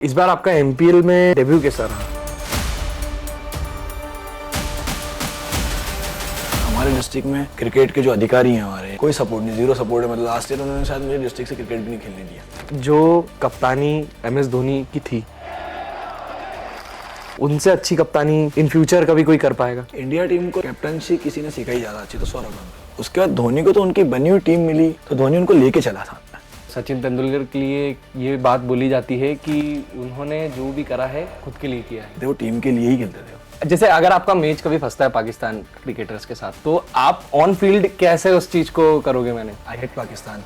इस बार आपका एमपीएल में डेब्यू कैसा रहा? हमारे डिस्ट्रिक्ट में क्रिकेट के जो अधिकारी हैं हमारे कोई सपोर्ट नहीं, जीरो सपोर्ट है। मतलब लास्ट ईयर उन्होंने शायद मुझे डिस्ट्रिक्ट से क्रिकेट भी नहीं खेलने दिया। जो कप्तानी एमएस धोनी की थी, उनसे अच्छी कप्तानी इन फ्यूचर कभी कोई कर पाएगा? इंडिया टीम को कैप्टनसी किसी ने सिखाई ज्यादा अच्छी तो सौरभ गांगुली। उसके बाद धोनी को तो उनकी बनी हुई टीम मिली तो धोनी उनको लेके चला था। सचिन तेंदुलकर के लिए ये बात बोली जाती है कि उन्होंने जो भी करा है खुद के लिए किया है। वो टीम के लिए ही खेलते थे। जैसे अगर आपका मैच कभी फंसता है पाकिस्तान क्रिकेटर्स के साथ, तो आप ऑन फील्ड कैसे उस चीज को करोगे? मैंने आई हेट पाकिस्तान।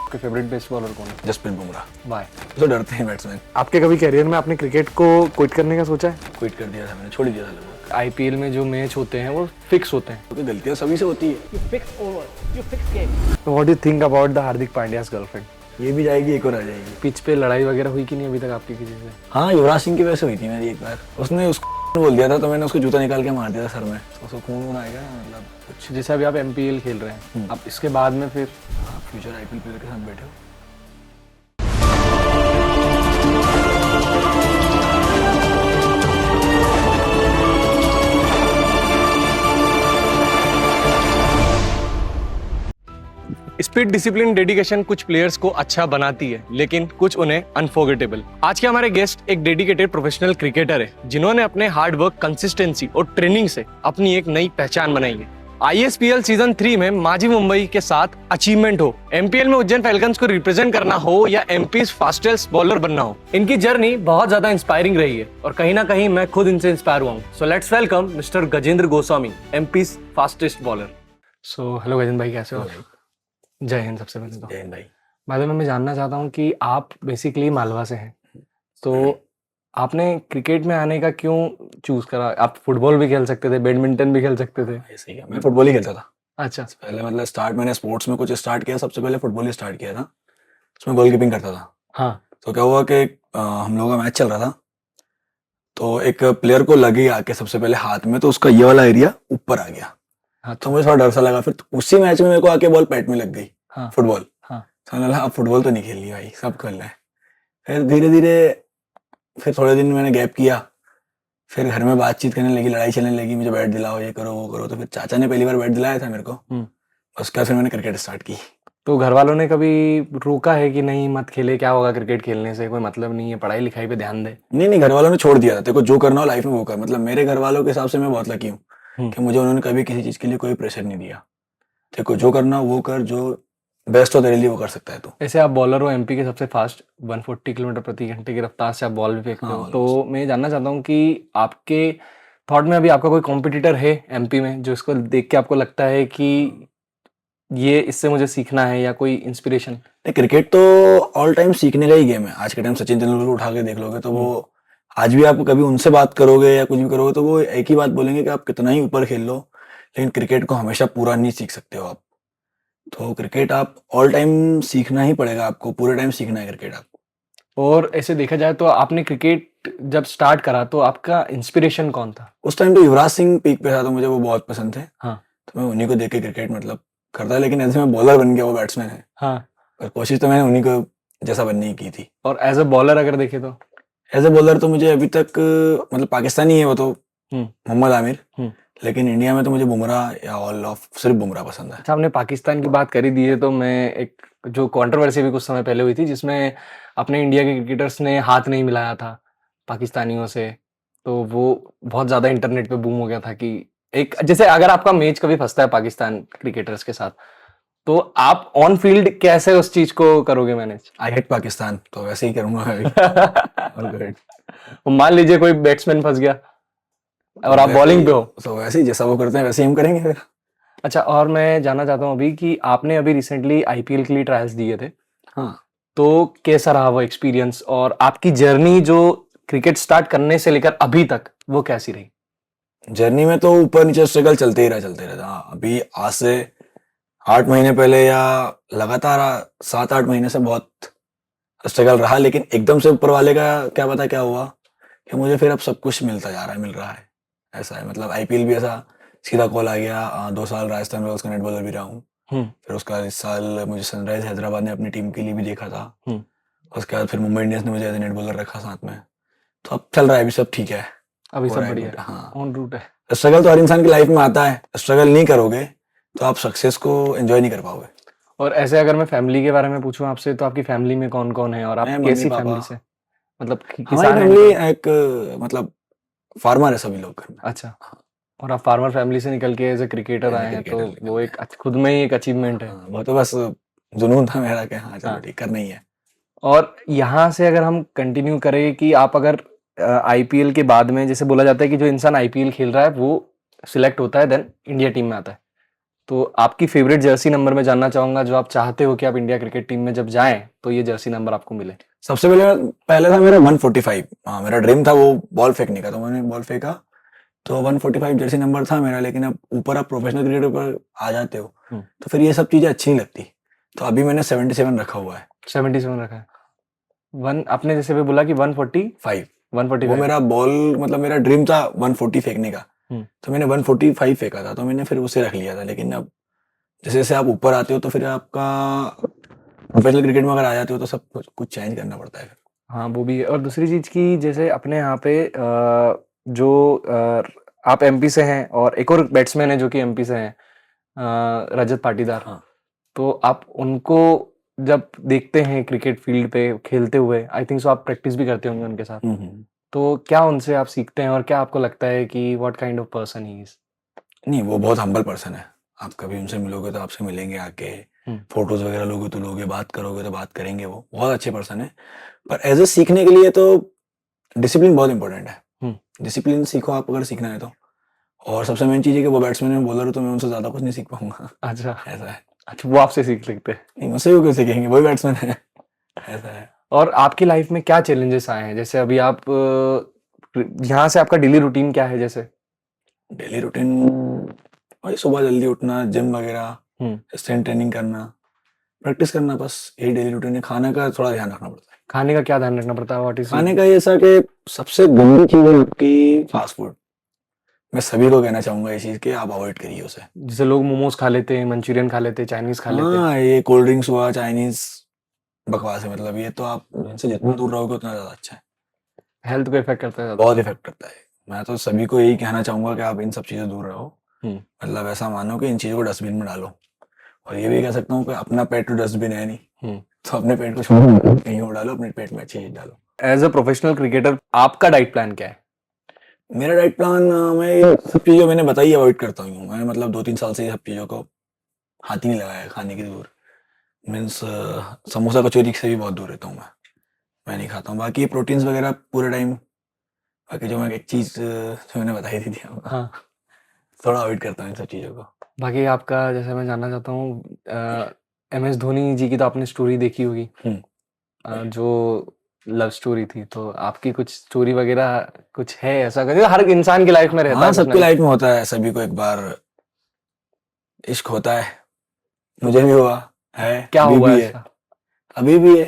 आपके फेवरेट बेस्ट बॉलर कौन है? जसप्रीत बुमराह। वाई? तो डरते हैं बैट्समैन। आपके कभी करियर में आपने क्रिकेट को क्विट करने का सोचा है? क्विट कर दिया था मैंने, छोड़ दिया था लोगों। आईपीएल में जो मैच होते हैं वो फिक्स होते हैं, क्योंकि गलतियां सभी से होती है। What do you think about the Hardik Pandya's girlfriend? ये भी जाएगी, एक और आ जाएगी। पिच पे लड़ाई वगैरह हुई कि नहीं अभी तक आपकी किसी से? हाँ, युवराज सिंह की वजह से हुई थी मेरी एक बार। उसने उसको बोल दिया था तो मैंने उसको जूता निकाल के मार दिया था सर में। उसको खून आएगा मतलब कुछ। जैसे अभी आप एमपीएल खेल रहे हैं, अब इसके बाद में फिर हाँ, फ्यूचर आईपीएल प्लेयर के साथ बैठे हो। स्पीड, डिसिप्लिन, डेडिकेशन कुछ प्लेयर्स को अच्छा बनाती है, लेकिन कुछ उन्हें अनफॉरगेटेबल। आज के हमारे गेस्ट एक डेडिकेटेड प्रोफेशनल क्रिकेटर है, जिन्होंने अपने हार्ड वर्क, कंसिस्टेंसी और ट्रेनिंग से अपनी एक नई पहचान बनाई है। आईएसपीएल सीजन 3 में माजी मुंबई के साथ अचीवमेंट हो, एमपीएल में उज्जैन फैल्कन्स को रिप्रेजेंट करना हो या एमपीज फास्टेस्ट बॉलर बनना हो, इनकी जर्नी बहुत ज्यादा इंस्पायरिंग रही है और कहीं ना कहीं मैं खुद इनसे इंस्पायर हुआ हूँ। So let's welcome mister Gajendra Goswami, MPs fastest bowler. So hello Gajendra भाई, कैसे हो? जय हिंद। सबसे पहले तो जय हिंद भाई। बाद में मैं जानना चाहता हूँ कि आप बेसिकली मालवा से हैं, तो आपने क्रिकेट में आने का क्यों चूज करा? आप फुटबॉल भी खेल सकते थे, बैडमिंटन भी खेल सकते थे। ऐसे ही है, मैं फुटबॉल ही खेलता था। अच्छा। पहले मतलब स्टार्ट मैंने स्पोर्ट्स में कुछ स्टार्ट किया, सबसे पहले फुटबॉल ही स्टार्ट किया था। उसमें गोलकीपिंग करता था। हाँ। तो क्या हुआ कि हम लोगों का मैच चल रहा था तो एक प्लेयर को लगी आके सबसे पहले हाथ में, तो उसका ये वाला एरिया ऊपर आ गया। हाँ, तो मुझे थोड़ा डर सा लगा। फिर उसी मैच में मेरे को आके बॉल पैट में लग गई। हाँ, फुटबॉल। हाँ। तो मैंने बोला अब फुटबॉल तो नहीं खेलनी भाई, सब खेलना है। फिर धीरे धीरे फिर थोड़े दिन मैंने गैप किया। फिर घर में बातचीत करने लगी, लड़ाई चलने लगी, मुझे बैट दिलाओ, ये करो वो करो। तो फिर चाचा ने पहली बार बैट दिलाया था मेरे को। उसके बाद फिर मैंने क्रिकेट स्टार्ट की। तो घर वालों ने कभी रोका है कि नहीं मत खेले, क्या होगा क्रिकेट खेलने से, कोई मतलब नहीं है, पढ़ाई लिखाई पे ध्यान दे? नहीं, घर वालों ने छोड़ दिया था। तेरे को जो करना हो लाइफ में वो कर। मतलब मेरे घर वालों के हिसाब से मैं बहुत लकी हूँ कि मुझे उन्होंने कभी किसी चीज के लिए कोई प्रेशर नहीं दिया। तेरे को जो करना हो वो कर, जो बेस्ट हो तेरे लिए वो कर सकता है तू। ऐसे आप बॉलर हो, एमपी के सबसे फास्ट 140 किलोमीटर प्रति घंटे की रफ्तार से आप बॉल भी फेंकते हो। तो मैं जानना चाहता हूँ कि आपके थॉट में अभी आपका कोई कॉम्पिटिटर है एमपी में जो इसको देख के आपको लगता है कि ये इससे मुझे सीखना है, या कोई इंस्पिरेशन? क्रिकेट तो ऑल टाइम सीखने का ही गेम है। आज के टाइम सचिन तेंदुलकर को उठा के देख लोगे तो वो आज भी आप कभी उनसे बात करोगे या कुछ भी करोगे तो वो एक ही बात बोलेंगे कि आप कितना ही ऊपर खेल लो, लेकिन क्रिकेट को हमेशा पूरा नहीं सीख सकते हो आप। तो क्रिकेट आप ऑल टाइम सीखना ही पड़ेगा, आपको पूरे टाइम सीखना है क्रिकेट आपको। और ऐसे देखा जाए तो आपने क्रिकेट जब स्टार्ट करा तो आपका इंस्पिरेशन कौन था? उस टाइम तो युवराज सिंह पीक पे था, तो मुझे वो बहुत पसंद थे। हाँ। तो मैं उन्हीं को देख के क्रिकेट मतलब करता, लेकिन ऐसे मैं बॉलर बन गया, वो बैट्समैन है। हाँ। पर कोशिश तो मैंने उन्हीं को जैसा बनने की थी। और एज अ बॉलर अगर देखे तो? एज ए बॉलर तो मुझे अभी तक मतलब पाकिस्तानी है वो तो मोहम्मद आमिर, लेकिन इंडिया में तो मुझे बुमराह या ऑल ऑफ सिर्फ बुमराह पसंद है। अच्छा, आपने पाकिस्तान की बात करी दी है तो मैं एक जो कंट्रोवर्सी भी कुछ समय पहले हुई थी जिसमें अपने इंडिया के क्रिकेटर्स ने हाथ नहीं मिलाया था पाकिस्तानियों से, तो वो बहुत ज्यादा इंटरनेट पे बूम हो गया था कि एक जैसे अगर आपका मैच कभी फंसता है पाकिस्तान क्रिकेटर्स के साथ, तो आप ऑन फील्ड कैसे उस चीज को करोगे मैनेज? आई हेट पाकिस्तान, तो वैसे ही करूंगा मैं भी। मान लीजिए कोई बैट्समैन फंस गया और आप बॉलिंग पे हो, तो वैसे ही जैसा वो करते हैं वैसे ही हम करेंगे फिर। अच्छा, और मैं जानना चाहता हूँ अभी कि आपने अभी रिसेंटली आईपीएल के लिए ट्रायल्स दिए थे। हाँ। तो कैसा रहा वो एक्सपीरियंस, और आपकी जर्नी जो क्रिकेट स्टार्ट करने से लेकर अभी तक वो कैसी रही? जर्नी में तो ऊपर नीचे स्ट्रगल चलते ही रहा। हाँ, अभी आज से 8 महीने पहले या लगातार 7-8 महीने से बहुत स्ट्रगल रहा, लेकिन एकदम से ऊपर वाले का क्या पता क्या हुआ कि मुझे फिर अब सब कुछ मिलता जा रहा है, मिल रहा है। ऐसा है, मतलब आईपीएल भी ऐसा सीधा कॉल आ गया। 2 साल राजस्थान रॉयल्स का नेट बॉलर भी रहा हूँ। फिर उसका इस साल मुझे सनराइज हैदराबाद ने अपनी टीम के लिए भी देखा था। उसके बाद फिर मुंबई इंडियंस ने मुझे एज नेट बॉलर रखा साथ में, तो अब चल रहा है, अभी सब ठीक है, अभी हो सब रहा है बढ़िया good, है, हाँ। ऑन रूट है। स्ट्रगल तो हर इंसान की लाइफ में आता है, स्ट्रगल नहीं करोगे तो आप सक्सेस को एंजॉय नहीं कर पाओगे। और ऐसे अगर मैं फैमिली के बारे में पूछूं आपसे, तो आपकी फैमिली में कौन कौन है और आप मैं, मम्मी कैसी पापा, फैमिली से, मतलब हमारी किसान है फैमिली मतलब? एक मतलब फार्मर है सभी लोग घर में। अच्छा, और आप फार्मर फैमिली से निकल के as a cricketer as a आए हैं, तो क्रिकेटर निकल वो गए। एक खुद में ही एक अचीवमेंट है। हाँ, वो तो बस जुनून था मेरा कि हाँ चलो हाँ, ठीक करना ही है। और यहाँ से अगर हम कंटिन्यू करें कि आप अगर आईपीएल के बाद में, जैसे बोला जाता है कि जो इंसान आईपीएल खेल रहा है वो सिलेक्ट होता है देन इंडिया टीम में आता है, तो आपकी फेवरेट जर्सी नंबर में जानना चाहूंगा, जो आप चाहते हो कि आप इंडिया क्रिकेट टीम में जब जाएं तो ये जर्सी नंबर आपको मिले। सबसे पहले पहले था मेरा 145, हाँ मेरा ड्रीम था वो बॉल फेंकने का, तो मैंने बॉल फेंका, तो 145 जर्सी नंबर था मेरा। लेकिन अब ऊपर आप प्रोफेशनल क्रिकेटर पर आ जाते हो तो फिर ये सब चीजें अच्छी नहीं लगती, तो अभी मैंने 77 रखा हुआ है। 77 रखा है। वन आपने जैसे भी बोला कि 140 5 वो 145। मेरा बॉल, मतलब मेरा ड्रीम था 140 फेंकने का, तो मैंने 145 फेंका था, तो मैंने फिर उसे रख लिया था। लेकिन अब जैसे जैसे आप ऊपर आते हो तो फिर आपका प्रोफेशनल क्रिकेट में अगर आ जाते हो तो सब कुछ चेंज करना पड़ता है फिर। हाँ वो भी है। और दूसरी चीज की, जैसे अपने यहाँ पे जो आप एमपी से हैं और एक और बैट्समैन है जो कि एमपी से हैं, रजत पाटीदार, हाँ, तो आप उनको जब देखते हैं क्रिकेट फील्ड पे खेलते हुए, आई थिंक सो आप प्रैक्टिस भी करते होंगे उनके साथ, तो क्या उनसे आप सीखते हैं और क्या आपको लगता है कि what kind of person he is? नहीं वो बहुत हम्बल पर्सन है, आप कभी उनसे मिलोगे तो आपसे मिलेंगे आके, फोटोज वगैरह लोगे तो लोगे, बात करोगे तो बात करेंगे, वो बहुत अच्छे पर्सन है। पर एज ए सीखने के लिए तो डिसिप्लिन बहुत इंपॉर्टेंट है, डिसिप्लिन सीखो आप अगर सीखना है तो। और सबसे मेन चीज़ है कि वो बैट्समैन में बॉलर हो तो मैं उनसे ज़्यादा कुछ नहीं सीख पाऊंगा। अच्छा, ऐसा है। अच्छा वो आपसे सीख सकते हैं। नहीं मुझसे भी कुछ सीखेंगे, वही बैट्समैन है। ऐसा है। और आपकी लाइफ में क्या चैलेंजेस आए हैं, जैसे अभी आप यहाँ से आपका डेली रूटीन क्या है? जैसे डेली रूटीन वही सुबह जल्दी उठना, जिम वगैरह, स्ट्रेंथ ट्रेनिंग करना, प्रैक्टिस करना, बस यही डेली रूटीन है। खाने का थोड़ा ध्यान रखना पड़ता है। खाने का क्या ध्यान रखना पड़ता है? व्हाट इज खाने का ये ऐसा कि सबसे गंदी चीज़ है आपकी फास्ट फूड। मैं सभी को कहना चाहूंगा ये चीज़ कि आप अवॉइड करिए उसे। जैसे लोग मोमोज खा लेते हैं, मंचूरियन खा लेते हैं, चाइनीज खा लेते हैं। हाँ ये कोल्ड ड्रिंक्स हुआ, चाइनीज, बकवास है, मतलब ये तो आप इनसे जितना दूर रहोगे उतना ज़्यादा अच्छा है। हेल्थ को इफेक्ट करता है ज्यादा। बहुत इफेक्ट करता है। मैं तो सभी को यही कहना चाहूंगा कि आप इन सब चीज़ों से दूर रहो। मतलब ऐसा मानो कि इन चीज़ों को डस्टबिन में डालो। और ये भी कह सकता हूँ कि अपना पेट तो डस्टबिन है नहीं, तो अपने पेट को छोड़ो, कहीं और डालो, अपने पेट में अच्छी चीज डालो। एज अ प्रोफेशनल क्रिकेटर आपका डाइट प्लान क्या है? मेरा डाइट प्लान, मैं ये सब चीज़ें मैंने बताई अवॉइड करता हूँ। मैं मतलब 2-3 साल से ये सब चीज़ों को हाथ ही नहीं लगाया खाने की दूर। मीन्स समोसा कचौरी से भी बहुत दूर रहता हूँ मैं नहीं खाता हूँ। बाकी प्रोटीन्स वगैरह पूरे टाइम, बाकी जो मैं एक चीज़ जो मैंने बताई थी आपको, हाँ, थोड़ा अवॉइड करता हूँ इन सब चीज़ों को। बाकी आपका, जैसे मैं जानना चाहता हूँ, एमएस धोनी जी की तो आपने स्टोरी देखी होगी, जो लव स्टोरी थी, तो आपकी कुछ स्टोरी वगैरह कुछ है ऐसा? हर इंसान की लाइफ में रहता हाँ है कुछ सबकी ना लाइफ में होता है, सभी को एक बार इश्क होता है, मुझे भी हुआ है, क्या अभी हुआ भी है, ऐसा? अभी भी है।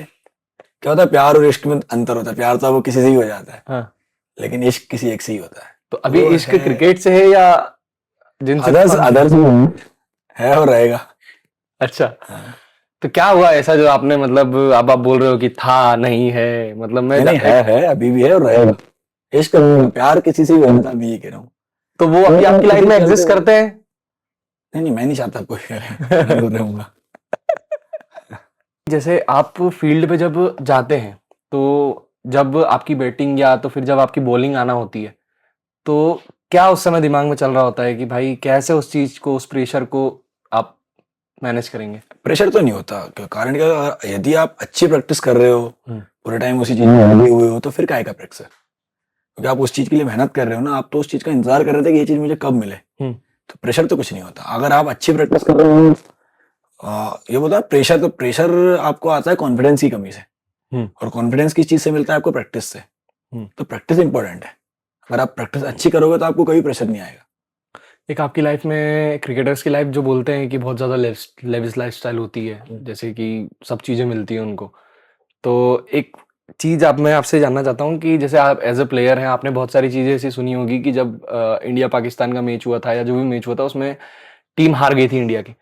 क्या होता है, प्यार और इश्क में अंतर होता है। प्यार तो वो किसी से ही हो जाता है, हाँ, लेकिन इश्क किसी एक से ही होता है। तो अभी वो इश्क है, क्रिकेट से है या जिनसे अदर्स फन? अदर्स है और रहेगा। अच्छा, हाँ। तो क्या हुआ ऐसा जो आपने, मतलब अब आप बोल रहे हो कि था नहीं है, मतलब मैं नहीं नहीं, है अभी भी है और रहेगा। इश्क करूंगा, प्यार किसी से भी होता, मैं ये कह रहा हूँ। तो वो अभी आपकी लाइफ में एग्जिस्ट करते हैं? नहीं नहीं, मैं नहीं चाहता कोई करे, मैं दूर रहूंगा। जैसे आप फील्ड पे जब जाते हैं, तो जब आपकी बैटिंग या तो फिर जब आपकी बॉलिंग आना होती है, तो क्या उस समय दिमाग में चल रहा होता है कि भाई कैसे उस चीज को, उस प्रेशर को आप मैनेज करेंगे? प्रेशर तो नहीं होता, कारण क्या, यदि आप अच्छी प्रैक्टिस कर रहे हो, पूरे टाइम उसी चीज में लगे हुए हो, तो फिर काय का प्रैक्टिस है? क्योंकि आप उस चीज के लिए मेहनत कर रहे हो ना, आप तो उस चीज का इंतजार कर रहे थे कि ये चीज मुझे कब मिले। तो प्रेशर तो कुछ नहीं होता अगर आप अच्छी प्रैक्टिस कर रहे हो। ये बोलता है प्रेशर, तो प्रेशर आपको आता है कॉन्फिडेंस की कमी से, और कॉन्फिडेंस किस चीज से मिलता है आपको? प्रैक्टिस से। तो प्रैक्टिस इंपॉर्टेंट है। अगर आप प्रैक्टिस अच्छी करोगे तो आपको कोई प्रेशर नहीं आएगा। एक आपकी लाइफ में, क्रिकेटर्स की लाइफ जो बोलते हैं कि बहुत ज्यादा लेविश लाइफस्टाइल होती है, जैसे कि सब चीजें मिलती हैं उनको, तो एक चीज मैं आपसे जानना चाहता हूँ कि जैसे आप एज अ प्लेयर हैं, आपने बहुत सारी चीजें ऐसी सुनी होगी कि जब इंडिया पाकिस्तान का मैच हुआ था या जो भी मैच हुआ था उसमें टीम हार गई थी इंडिया की,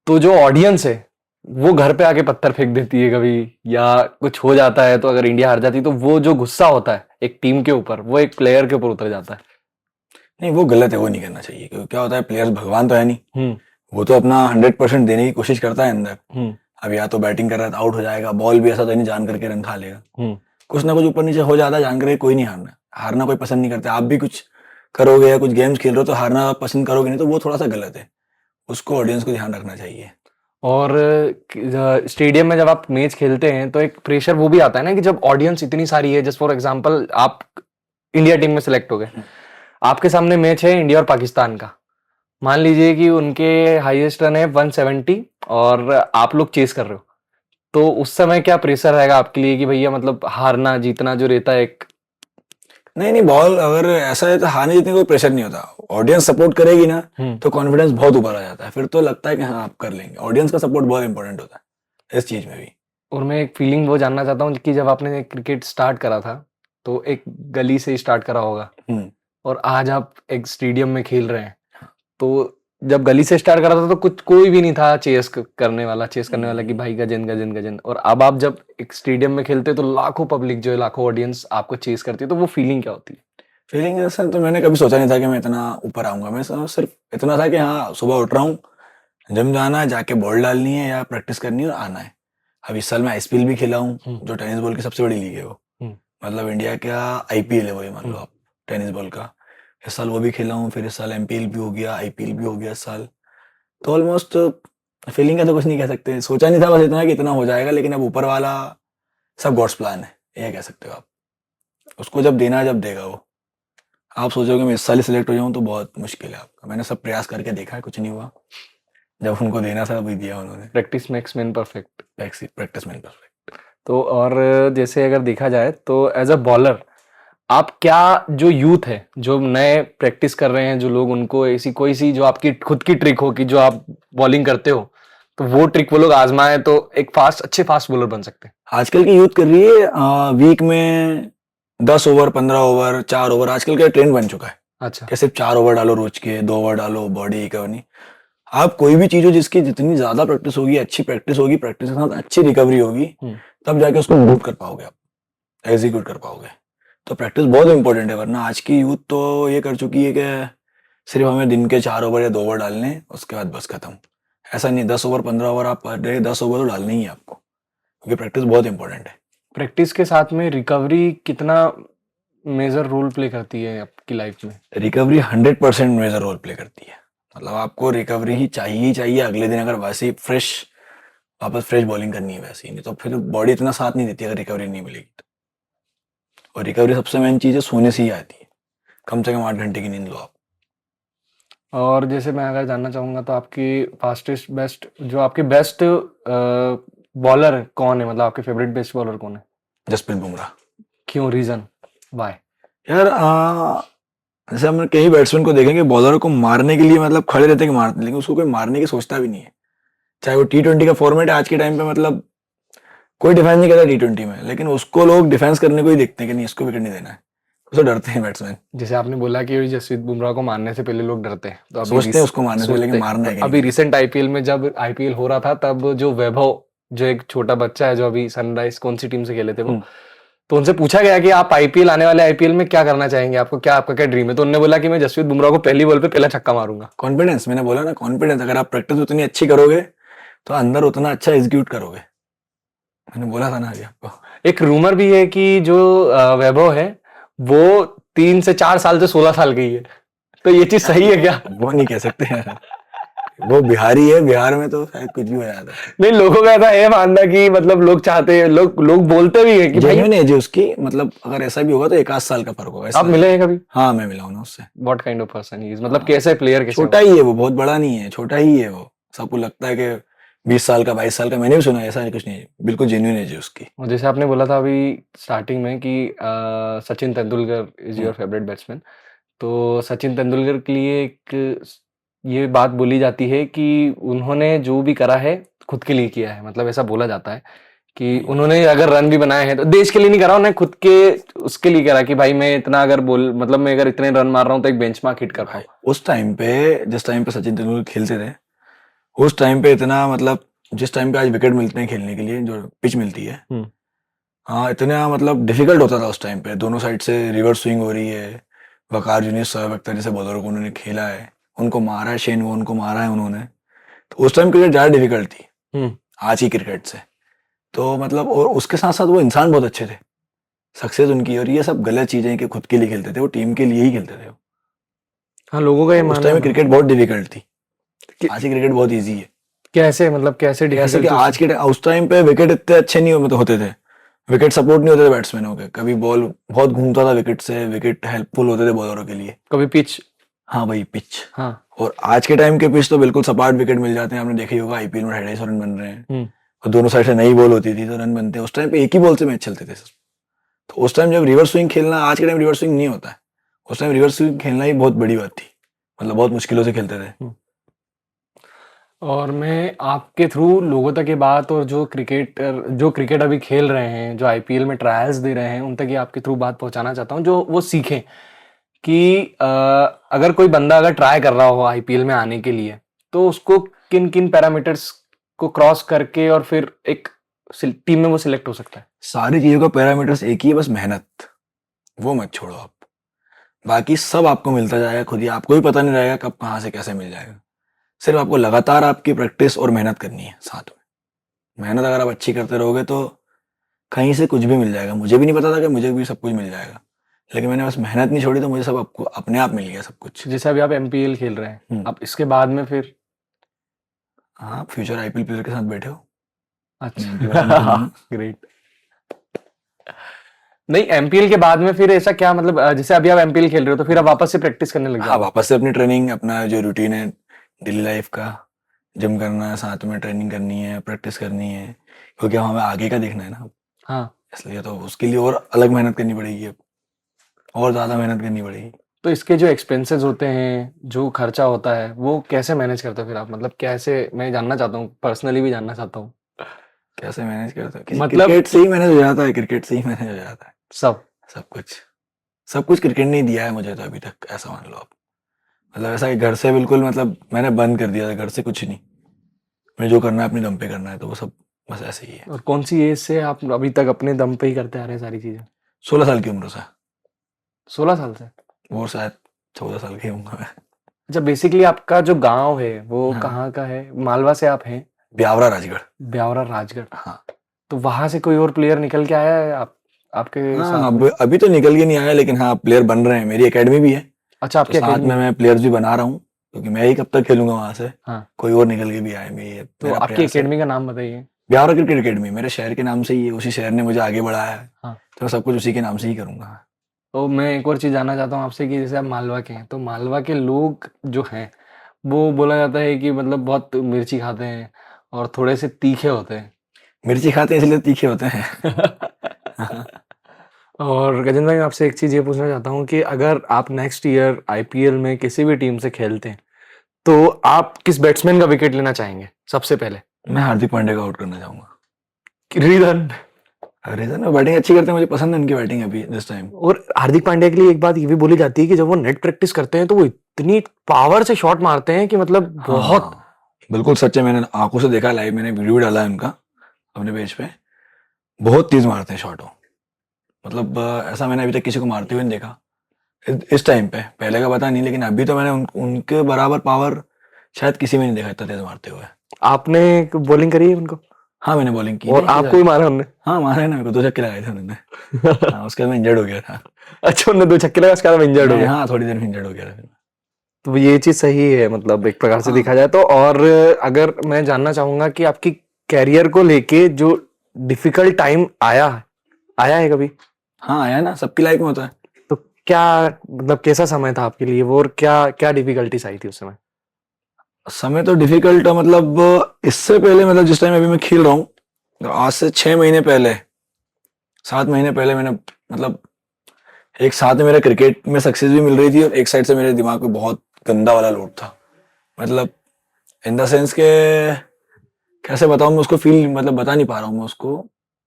तो जो ऑडियंस है वो घर पे आके पत्थर फेंक देती है कभी, या कुछ हो जाता है तो अगर इंडिया हार जाती है तो वो जो गुस्सा होता है एक टीम के ऊपर वो एक प्लेयर के ऊपर उतर जाता है। नहीं, वो गलत है, वो नहीं करना चाहिए, क्योंकि क्या होता है, प्लेयर्स भगवान तो है नहीं, हम्म वो तो अपना 100% देने की कोशिश करता है अंदर। हम्म अब या तो बैटिंग कर रहा है तो आउट हो जाएगा, बॉल भी ऐसा तो नहीं जान करके रन खा लेगा, हम्म कुछ ना कुछ ऊपर नीचे हो जाता है, जान करके कोई नहीं हारना, हारना कोई पसंद नहीं करता। आप भी कुछ करोगे या कुछ गेम्स खेल रहे हो तो हारना पसंद करोगे नहीं, तो वो थोड़ा सा गलत है, उसको ऑडियंस को ध्यान रखना चाहिए। और स्टेडियम में जब आप मैच खेलते हैं तो एक प्रेशर वो भी आता है ना कि जब ऑडियंस इतनी सारी है, जस्ट फॉर एग्जांपल आप इंडिया टीम में सिलेक्ट हो गए, आपके सामने मैच है इंडिया और पाकिस्तान का, मान लीजिए कि उनके हाईएस्ट रन है 170 और आप लोग चेस कर रहे हो, तो उस समय क्या प्रेशर रहेगा आपके लिए कि भैया मतलब हारना जीतना जो रहता है एक। नहीं नहीं, बॉल अगर ऐसा है तो हारने जीतने कोई प्रेशर नहीं होता, ऑडियंस सपोर्ट करेगी ना तो कॉन्फिडेंस बहुत ऊपर आ जाता है, फिर तो लगता है कि हाँ आप कर लेंगे। ऑडियंस का सपोर्ट बहुत इंपॉर्टेंट होता है इस चीज में भी। और मैं एक फीलिंग वो जानना चाहता हूँ कि जब आपने क्रिकेट स्टार्ट करा था तो एक गली से स्टार्ट करा होगा हम्म। और आज आप एक स्टेडियम में खेल रहे हैं, तो जब गली से स्टार्ट करा था तो कुछ कोई भी नहीं था करने वाला कि भाई गजन गजन गजन, और अब आप जब एक स्टेडियम में खेलते हैं तो लाखों पब्लिक जो है, लाखों ऑडियंस आपको चेस करती है, तो वो फीलिंग क्या होती है? फीलिंग ऐसा तो मैंने कभी सोचा नहीं था कि मैं इतना ऊपर आऊंगा, मैं सिर्फ इतना था कि हाँ सुबह उठ रहा हूँ, जिम जाना है, जाके बॉल डालनी है या प्रैक्टिस करनी है और आना है। अब इस साल मैं आईपीएल भी खेला हूँ, जो टेनिस बॉल की सबसे बड़ी लीग है वो, मतलब इंडिया का आईपीएल है वो, ये मान लो आप, टेनिस बॉल का। इस साल वो भी खेला हूँ, फिर इस साल एमपीएल भी हो गया, आईपीएल भी हो गया इस साल, तो ऑलमोस्ट फीलिंग का तो कुछ नहीं कह सकते, सोचा नहीं था बस इतना कि इतना हो जाएगा, लेकिन अब ऊपर वाला सब गॉड्स प्लान है, ये कह सकते हो आप, उसको जब देना है जब देगा वो। आप सोचोगे मैं इस साल ही सिलेक्ट हो जाऊं तो बहुत मुश्किल है आपका, मैंने सब प्रयास करके देखा है, कुछ नहीं हुआ, जब उनको देना था अभी दिया उन्होंने। Practice makes man perfect. Practice में परफेक्ट। तो और जैसे अगर देखा जाए तो एज अ बॉलर आप क्या, जो यूथ है जो नए प्रैक्टिस कर रहे हैं, जो लोग, उनको ऐसी कोई सी जो आपकी खुद की ट्रिक हो कि जो आप बॉलिंग करते हो तो वो ट्रिक वो लोग आजमाए तो एक अच्छे फास्ट बॉलर बन सकते हैं? आजकल की यूथ कर रही है, वीक में 10 ओवर 15 ओवर 4 ओवर, आजकल का ट्रेंड बन चुका है। अच्छा। कि सिर्फ 4 ओवर डालो रोज के, 2 ओवर डालो, बॉडी रिकवर नहीं। आप कोई भी चीज हो जिसकी जितनी ज्यादा प्रैक्टिस होगी, अच्छी प्रैक्टिस होगी, प्रैक्टिस के साथ अच्छी रिकवरी होगी, तब जाके उसको मूव कर पाओगे, आप एग्जीक्यूट कर पाओगे। तो प्रैक्टिस बहुत इंपॉर्टेंट है, वरना आज की यूथ तो ये कर चुकी है कि सिर्फ हमें दिन के 4 ओवर या 2 ओवर डालने, उसके बाद बस खत्म। ऐसा नहीं, 10 ओवर 15 ओवर आप पर डे 10 ओवर तो डालने ही है आपको, क्योंकि प्रैक्टिस बहुत इंपॉर्टेंट है। प्रैक्टिस के साथ में रिकवरी कितना मेजर रोल प्ले करती है आपकी लाइफ में? रिकवरी 100% मेजर रोल प्ले करती है, मतलब आपको रिकवरी ही चाहिए अगले दिन, अगर वैसे ही वापस फ्रेश बॉलिंग करनी है वैसे ही, नहीं तो फिर बॉडी इतना साथ नहीं देती अगर रिकवरी नहीं मिलेगी तो। और रिकवरी सबसे मेन चीज है, सोने से ही आती है, कम से कम 8 घंटे की नींद लो आप। और जैसे मैं अगर जानना चाहूंगा तो आपकी फास्टेस्ट बेस्ट, जो आपके बेस्ट बॉलर कौन है, मतलब आपके फेवरेट बेस्ट बॉलर कौन है? जसप्रीत बुमराह। क्यों, रीजन वाई? यार जैसे हम कई बैट्समैन को देखेंगे बॉलर को मारने के लिए मतलब खड़े रहते हैं कि मारते, लेकिन उसको कोई मारने की सोचता भी नहीं है। चाहे वो T20 का फॉर्मेट है आज के टाइम पे, मतलब कोई डिफेंस नहीं करता T20 में, लेकिन उसको लोग डिफेंस करने को ही देखते हैं कि नहीं इसको विकेट नहीं देना है, उसको डरते हैं बैट्समैन। जैसे आपने बोला कि जसप्रीत बुमराह को मारने से पहले लोग डरते हैं, तो अभी सोचते हैं उसको मारने से, लेकिन मारना है कि अभी रिसेंट आईपीएल में जब आईपीएल हो रहा था तब जो वैभव, जो एक छोटा बच्चा है जो अभी सनराइज कौन सी टीम से खेले थे वो, तो उनसे पूछा गया कि आप आईपीएल, आने वाले आईपीएल में क्या करना चाहेंगे, आपका क्या ड्रीम है, तो उन्होंने बोला कि मैं जसप्रीत बुमराह को पहली बॉल पे पहला छक्का मारूंगा। कॉन्फिडेंस, मैंने बोला ना, कॉन्फिडेंस, अगर आप प्रैक्टिस उतनी अच्छी करोगे तो अंदर उतना अच्छा एग्जीक्यूट करोगे, मैंने बोला था ना अभी आपको। एक रूमर भी है कि जो वैभव है वो 3 से 4 साल से 16 साल की है, तो ये चीज सही है क्या? वो नहीं कह सकते हैं, वो बिहारी है, बिहार में तो शायद कुछ भी हो जाता है। नहीं, लोगों का ऐसा है मानना कि मतलब लोग चाहते हैं, लोग बोलते भी है कि भाई जेन्युइन एज है उसकी, मतलब अगर ऐसा भी होगा तो 1 आध साल का फर्क होगा। आप मिले हैं कभी? हाँ मैं मिला हूँ ना उससे। What kind of person he is, मतलब कैसे प्लेयर, कैसे? छोटा ही है वो, बहुत बड़ा नहीं है, छोटा ही है वो। सबको लगता है कि 20 साल का 22 साल का, मैंने भी सुना है, ऐसा कुछ नहीं है, बिल्कुल जेन्युइन एज है उसकी। और जैसे आपने बोला था अभी स्टार्टिंग में कि Sachin Tendulkar is your favourite batsman, तो सचिन तेंदुलकर के लिए एक ये बात बोली जाती है कि उन्होंने जो भी करा है खुद के लिए किया है, मतलब ऐसा बोला जाता है कि उन्होंने अगर रन भी बनाए हैं तो देश के लिए नहीं करा, उन्होंने खुद के उसके लिए करा कि भाई मैं इतना अगर मतलब मैं अगर इतने रन मार रहा हूँ तो एक बेंचमार्क हिट कर पाऊँ। उस टाइम पे, जिस टाइम पे सचिन तेंदुलकर खेलते थे, उस टाइम पे इतना मतलब जिस टाइम पे आज विकेट मिलते हैं खेलने के लिए, जो पिच मिलती है, हम्म। हाँ इतना मतलब डिफिकल्ट होता था उस टाइम पे। दोनों साइड से रिवर्स स्विंग हो रही है, वकार जूनियर, शोएब अख्तर जैसे बॉलरों को उन्होंने खेला है, उनको मारा है, शेन वॉर्न को मारा है उन्होंने। तो उस टाइम क्रिकेट ज़्यादा डिफिकल्ट थी हम्म। आज की क्रिकेट से। तो मतलब और उसके साथ साथ वो इंसान बहुत अच्छे थे, सक्सेस उनकी। और ये सब गलत चीजें हैं कि खुद के लिए खेलते थे, वो टीम के लिए ही खेलते थे। हाँ, लोगों का ये उस मानना टाइम में था क्रिकेट बहुत डिफिकल्ट थी, कि आज की क्रिकेट बहुत इजी है। कैसे, मतलब कैसे कैसे कि डिफिकल्ट आज के उस टाइम पे विकेट इतने अच्छे नहीं मतलब होते थे, विकेट सपोर्ट नहीं होते थे बैट्समैनों के, कभी बॉल बहुत घूमता था विकेट से, विकेट हेल्पफुल होते थे बॉलरों के लिए। कभी पिच। हाँ भाई पिच। हाँ। और आज के टाइम के पिच तो बिल्कुल सपाट विकेट मिल जाते हैं, आपने देखा ही होगा, आईपीएल में 250 रन बन रहे हैं, और दोनों साइड से नई बॉल होती थी तो रन बनते हैं। उस टाइम पे एक ही बॉल से मैच चलते थे। तो उस टाइम जब रिवर्स स्विंग खेलना, आज के टाइम रिवर्स स्विंग नहीं होता है, उस टाइम रिवर्स स्विंग खेलना ही बहुत बड़ी बात थी, मतलब बहुत मुश्किलों से खेलते थे। और मैं आपके थ्रू लोगों तक ये बात, और जो क्रिकेट अभी खेल रहे हैं, जो आईपीएल में ट्रायल्स दे रहे हैं, उन तक ये आपके थ्रू बात पहुंचाना चाहता हूँ, जो वो सीखें कि अगर कोई बंदा अगर ट्राई कर रहा हो आईपीएल में आने के लिए, तो उसको किन किन पैरामीटर्स को क्रॉस करके और फिर एक टीम में वो सिलेक्ट हो सकता है। सारी चीजों का पैरामीटर्स एक ही है, बस मेहनत, वो मत छोड़ो आप, बाकी सब आपको मिलता जाएगा खुद ही, आपको भी पता नहीं रहेगा कब कहाँ से कैसे मिल जाएगा। सिर्फ आपको लगातार आपकी प्रैक्टिस और मेहनत करनी है साथ में। मेहनत अगर आप अच्छी करते रहोगे तो कहीं से कुछ भी मिल जाएगा। मुझे भी नहीं पता था कि मुझे भी सब कुछ मिल जाएगा, लेकिन मैंने बस मेहनत नहीं छोड़ी तो मुझे सब आपको अपने आप मिल गया सब कुछ। जैसे अभी आप एमपीएल खेल रहे हैं, अब इसके बाद में फिर हाँ, फ्यूचर आईपीएल प्लेयर के साथ बैठे हो। अच्छा, ग्रेट। नहीं, एमपीएल के बाद में फिर ऐसा क्या, मतलब जैसे अभी आप एमपीएल खेल रहे हो तो फिर आप वापस से प्रैक्टिस करने लग हाँ, जाओ। वापस से अपनी ट्रेनिंग, अपना जो रूटीन है डेली लाइफ का, जिम करना है, साथ में ट्रेनिंग करनी है, प्रैक्टिस करनी है, क्योंकि हमें आगे का देखना है ना, हाँ, इसलिए तो उसके लिए और अलग मेहनत करनी पड़ेगी, अब और ज़्यादा मेहनत करनी पड़ेगी। तो इसके जो एक्सपेंसेस होते हैं, जो खर्चा होता है, वो कैसे मैनेज करते हो फिर आप, मतलब कैसे, मैं जानना चाहता हूँ, पर्सनली भी जानना चाहता हूँ। कैसे मैनेज करते हो? मतलब क्रिकेट से ही मैनेज हो जाता है, क्रिकेट से ही मैनेज हो जाता है सब। सब कुछ। सब कुछ क्रिकेट ने ही दिया है मुझे तो अभी तक, ऐसा मान लो आप। मतलब ऐसा कि घर से बिल्कुल, मतलब मैंने बंद कर दिया था, घर से कुछ नहीं, मैं जो करना है अपने दम पे करना है, तो वो सब बस ऐसे ही है। और कौन सी एज से आप अभी तक अपने दम पे ही करते आ रहे हैं सारी चीजें? 16 साल की उम्र से। 16 साल से? और शायद 14 साल की होऊंगा मैं। अच्छा, बेसिकली आपका जो गांव है वो हाँ। कहाँ का है? मालवा से आप हैं? ब्यावरा राजगढ़। ब्यावरा राजगढ़। हाँ तो वहां से कोई और प्लेयर निकल के आया है आपके हाँ, साथ अब में? अभी तो निकल के नहीं आया, लेकिन हाँ प्लेयर बन रहे हैं, मेरी एकेडमी भी है। अच्छा, तो आपकी साथ अकेडमी? में मैं प्लेयर्स भी बना रहा हूँ, क्योंकि मैं ही कब तक खेलूंगा वहां से, हाँ, कोई और निकल के भी आए। तो मेरा आपकी प्रयास है। अकेडमी का नाम बताइए। ब्यावरा क्रिकेट एकेडमी मेरे शहर के नाम से ही है, उसी शहर ने मुझे आगे बढ़ाया है, हाँ, तो मैं सब कुछ उसी के नाम से ही करूंगा। तो मैं एक और चीज जानना चाहता हूँ आपसे कि जैसे आप मालवा के हैं, तो मालवा के लोग जो हैं, वो बोला जाता है कि मतलब बहुत मिर्ची खाते हैं और थोड़े से तीखे होते हैं। मिर्ची खाते हैं इसलिए तीखे होते हैं। और गजेंद्र भाई, मैं आपसे एक चीज ये पूछना चाहता हूँ कि अगर आप नेक्स्ट ईयर आईपीएल में किसी भी टीम से खेलते हैं, तो आप किस बैट्समैन का विकेट लेना चाहेंगे सबसे पहले? मैं हार्दिक पांड्या को आउट करना चाहूंगा। रीजन? रीजन, वो बैटिंग अच्छी करते हैं, मुझे पसंद है उनकी बैटिंग अभी दिस टाइम। और हार्दिक पांड्या के लिए एक बात ये भी बोली जाती है कि जब वो नेट प्रैक्टिस करते हैं तो वो इतनी पावर से शॉट मारते हैं कि मतलब बहुत। हाँ, बिल्कुल सच है, मैंने आंखों से देखा लाइव, मैंने वीडियो भी डाला है उनका अपने पेज पे। बहुत तेज मारते हैं शॉट वो, मतलब ऐसा मैंने अभी तक किसी को मारते हुए नहीं देखा इस टाइम पे, पहले का पता नहीं, लेकिन अभी तो मैंने उनके बराबर पावर शायद किसी में नहीं देखा इतना तेज मारते हुए। आपने बॉलिंग करी है उनको? हाँ, मैंने बॉलिंग की और है आपको भी मारा उन्होंने? हाँ, मारा है ना, मेरे को 2 छक्के लगाए थे उन्होंने। हाँ, उसके बाद मैं इंजर्ड हो गया था। अच्छा, उन्होंने 2 छक्के लगाए, उसके बाद इंजर्ड हो गया? हाँ, थोड़ी देर में इंजर्ड हो गया था फिर। तो ये चीज सही है, मतलब एक प्रकार से हाँ। देखा जाए तो। और अगर मैं जानना चाहूंगा कि आपकी कैरियर को लेके जो डिफिकल्ट टाइम आया है कभी? हाँ, आया ना, सबकी लाइफ में होता है। तो क्या, मतलब कैसा समय था आपके लिए वो, और क्या क्या डिफिकल्टीज आई थी उस समय? समय तो डिफिकल्ट है, मतलब इससे पहले, मतलब जिस टाइम अभी मैं खेल रहा हूँ, तो आज से 6 महीने पहले, 7 महीने पहले मैंने, मतलब एक साथ में मेरा क्रिकेट में सक्सेस भी मिल रही थी, और एक साइड से मेरे दिमाग में बहुत गंदा वाला लोड था, मतलब इन द सेंस के, कैसे बताऊं मैं उसको, फील मतलब बता नहीं पा रहा हूँ मैं उसको,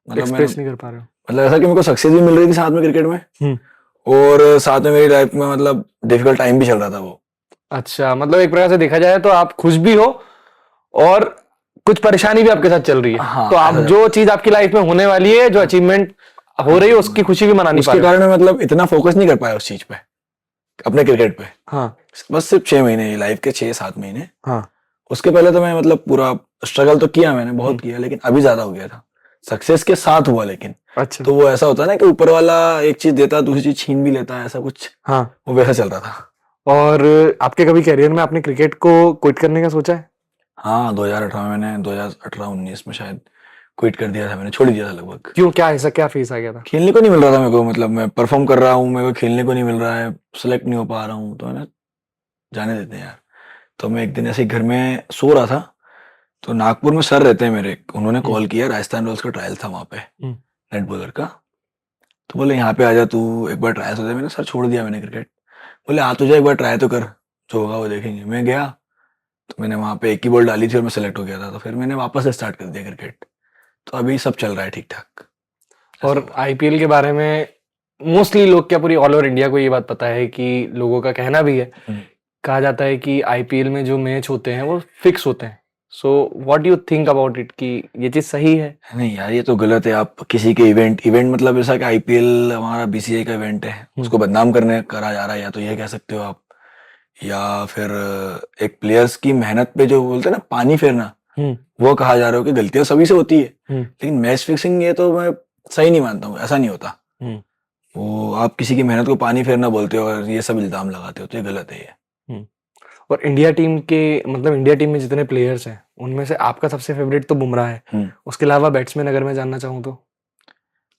मतलब मैं, एक्सप्रेस नहीं कर पा रहे हो? मतलब ऐसा कि मेरे को सक्सेस भी मिल रही थी साथ में क्रिकेट में, और साथ में मेरी लाइफ में मतलब डिफिकल्ट टाइम भी चल रहा था वो। अच्छा, मतलब एक प्रकार से देखा जाए तो आप खुश भी हो और कुछ परेशानी भी आपके साथ चल रही है, हाँ, तो आप ऐसा- जो चीज आपकी लाइफ में होने वाली है, जो अचीवमेंट हो रही है, उसकी खुशी भी मना नहीं पा उसके रहे हो। कारण मैं मतलब इतना फोकस नहीं कर पाया उस चीज पे, अपने क्रिकेट पे। हाँ बस सिर्फ 6 महीने, लाइफ के 6-7 महीने। हाँ। उसके पहले तो मैं मतलब पूरा स्ट्रगल तो किया मैंने, बहुत किया, लेकिन अभी ज्यादा हो गया था। सक्सेस के साथ हुआ, लेकिन अच्छा। तो वो ऐसा होता है ना कि ऊपर वाला एक चीज देता है, दूसरी चीज छीन भी लेता है, ऐसा कुछ हाँ। वो वैसा चल रहा था। और आपके कभी करियर में आपने क्रिकेट को क्विट करने का सोचा है? हाँ, 2018 में मैंने 2018-19 में शायद क्विट कर दिया था, मैंने छोड़ दिया था लगभग। क्यों, क्या ऐसा क्या फेस आ गया था? खेलने को नहीं मिल रहा था मेरे को, मतलब मैं परफॉर्म कर रहा हूँ, मेरे को खेलने को नहीं मिल रहा है, सिलेक्ट नहीं हो पा रहा हूँ, तो मैंने जाने देते हैं यार। तो मैं एक दिन ऐसे ही घर में सो रहा था, तो नागपुर में सर रहते हैं मेरे, उन्होंने कॉल किया, राजस्थान रॉयल्स का ट्रायल था वहाँ पे, नेट बॉलर का। तो बोले यहाँ पे आ जा तू, एक बार ट्रायल हो जाए। मैंने सर छोड़ दिया मैंने क्रिकेट। बोले आ तो जा, एक बार ट्राई तो कर, जो होगा वो देखेंगे। मैं गया, तो मैंने वहाँ पे एक ही बॉल डाली थी और मैं सेलेक्ट हो गया था, तो फिर मैंने वापस से स्टार्ट कर दिया क्रिकेट। तो अभी सब चल रहा है ठीक ठाक। और आईपीएल के बारे में मोस्टली लोग, क्या पूरी ऑल ओवर इंडिया को ये बात पता है, कि लोगों का कहना भी है, कहा जाता है कि आईपीएल में जो मैच होते हैं वो फिक्स होते हैं। So what do you think about it, कि ये चीज सही है? नहीं यार, ये तो गलत है। आप किसी के इवेंट मतलब ऐसा कि आईपीएल हमारा बीसीसीआई का इवेंट है, उसको बदनाम करने करा जा रहा है, या तो ये कह सकते हो आप, या फिर एक प्लेयर्स की मेहनत पे जो बोलते हैं ना पानी फेरना, वो कहा जा रहा हो कि गलतियां सभी से होती है, लेकिन मैच फिक्सिंग ये तो मैं सही नहीं मानता हूँ, ऐसा नहीं होता। वो आप किसी की मेहनत को पानी फेरना बोलते हो और ये सब इल्जाम लगाते हो, तो ये गलत है ये। और इंडिया टीम के, मतलब इंडिया टीम में जितने प्लेयर्स हैं उनमें से आपका सबसे फेवरेट तो बुमराह है, उसके अलावा बैट्समैन अगर मैं जानना चाहूँ तो?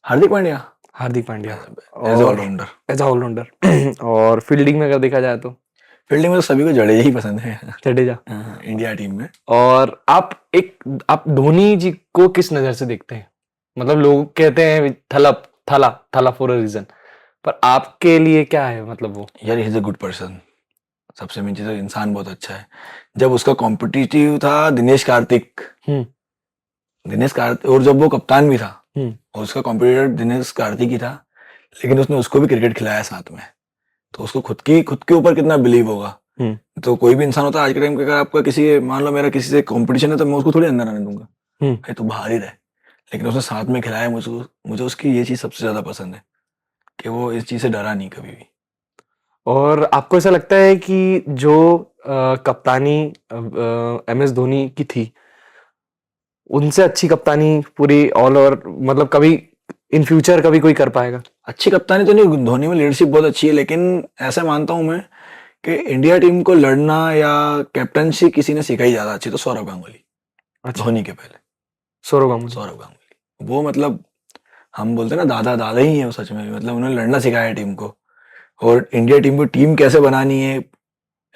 Hardik Pandya. Hardik Pandya as allrounder. As allrounder. और फील्डिंग में अगर देखा जाए तो? फील्डिंग में तो सभी को जडेजा ही पसंद है। जडेजा। इंडिया टीम में। और आप धोनी जी को किस नजर से देखते हैं? मतलब लोग कहते हैं थला फॉर अ रीजन, पर आपके लिए क्या है मतलब वो? यार he is a good person. सबसे मेन चीज है, इंसान बहुत अच्छा है। जब उसका कॉम्पिटिटिव था दिनेश कार्तिक, और जब वो कप्तान भी था, और उसका कॉम्पिटिटर दिनेश कार्तिक ही था, लेकिन उसने उसको भी क्रिकेट खिलाया साथ में, तो उसको खुद के ऊपर कितना बिलीव होगा। तो कोई भी इंसान होता है आज के टाइम के, अगर आपका किसी, मान लो मेरा किसी से कंपटीशन है, तो मैं उसको थोड़ी अंदर आने दूंगा, भाई तू बाहर ही रहे। लेकिन उसने साथ में खिलाया मुझे उसकी ये चीज सबसे ज्यादा पसंद है, कि वो इस चीज से डरा नहीं कभी भी। और आपको ऐसा लगता है कि जो कप्तानी एमएस धोनी की थी, उनसे अच्छी कप्तानी पूरी ऑल ओवर, मतलब कभी इन फ्यूचर कभी कोई कर पाएगा? अच्छी कप्तानी तो नहीं, धोनी में लीडरशिप बहुत अच्छी है, लेकिन ऐसा मानता हूं मैं कि इंडिया टीम को लड़ना या कैप्टनसी किसी ने सिखाई ज्यादा अच्छी, तो सौरव गांगुली। अच्छा। धोनी के पहले सौरव गांगुली। वो मतलब हम बोलते हैं ना, दादा ही है वो सच में, मतलब उन्होंने लड़ना सिखाया है टीम को, और इंडिया टीम को टीम कैसे बनानी है,